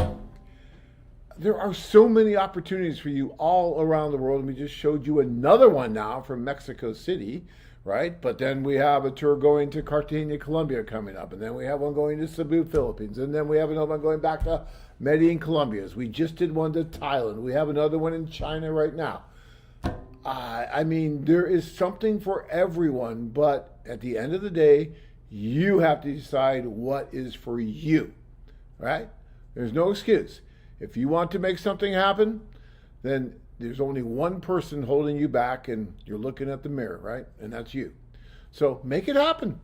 there are so many opportunities for you all around the world. And we just showed you another one now from Mexico City, right? But then we have a tour going to Cartagena, Colombia coming up. And then we have one going to Cebu, Philippines. And then we have another one going back to Medellin, Colombia. We just did one to Thailand. We have another one in China right now. I mean, there is something for everyone. But at the end of the day, you have to decide what is for you, right? There's no excuse. If you want to make something happen, then there's only one person holding you back, and you're looking at the mirror, right? And that's you. So make it happen.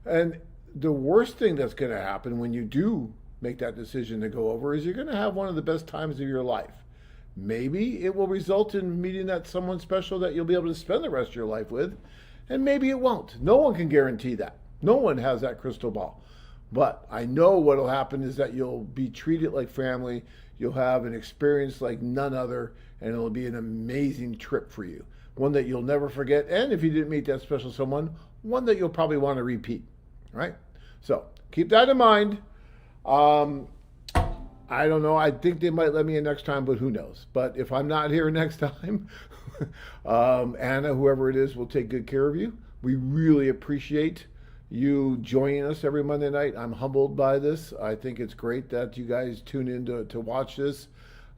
And the worst thing that's going to happen when you do make that decision to go over is you're going to have one of the best times of your life. Maybe it will result in meeting that someone special that you'll be able to spend the rest of your life with, and maybe it won't. No one can guarantee that. No one has that crystal ball. But I know what will happen is that you'll be treated like family. You'll have an experience like none other, and it'll be an amazing trip for you. One that you'll never forget, and if you didn't meet that special someone, one that you'll probably want to repeat, right? So keep that in mind. I don't know. I think they might let me in next time, but who knows? But if I'm not here next time, Anna, whoever it is, will take good care of you. We really appreciate you joining us every Monday night. I'm humbled by this. I think it's great that you guys tune in to watch this.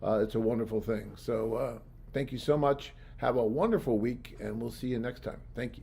It's a wonderful thing. So thank you so much. Have a wonderful week, and we'll see you next time. Thank you.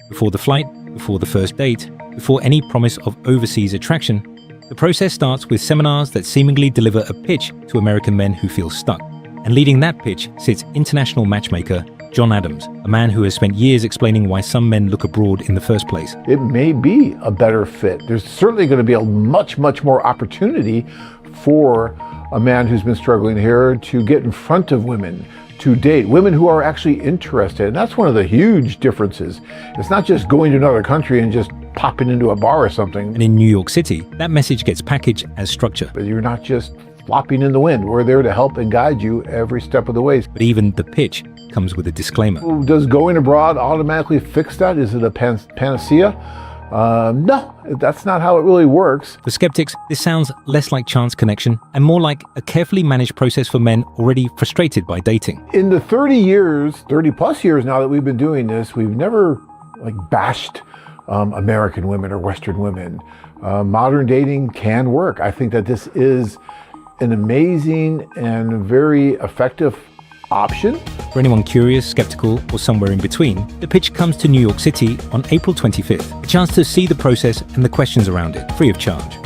Before the flight, before the first date, before any promise of overseas attraction, the process starts with seminars that seemingly deliver a pitch to American men who feel stuck. And leading that pitch sits international matchmaker John Adams, a man who has spent years explaining why some men look abroad in the first place. It may be a better fit. There's certainly going to be a much more opportunity for a man who's been struggling here to get in front of women, to date women who are actually interested. And that's one of the huge differences. It's not just going to another country and just popping into a bar or something. And in New York City, that message gets packaged as structure. But you're not just flopping in the wind. We're there to help and guide you every step of the way. But even the pitch comes with a disclaimer. Does going abroad automatically fix that? Is it a panacea? No, that's not how it really works. For skeptics, this sounds less like chance connection and more like a carefully managed process for men already frustrated by dating. In the 30 plus years now that we've been doing this, we've never bashed American women or Western women. Modern dating can work. I think that this is an amazing and very effective option. For anyone curious, skeptical, or somewhere in between, the pitch comes to New York City on April 25th. A chance to see the process and the questions around it, free of charge.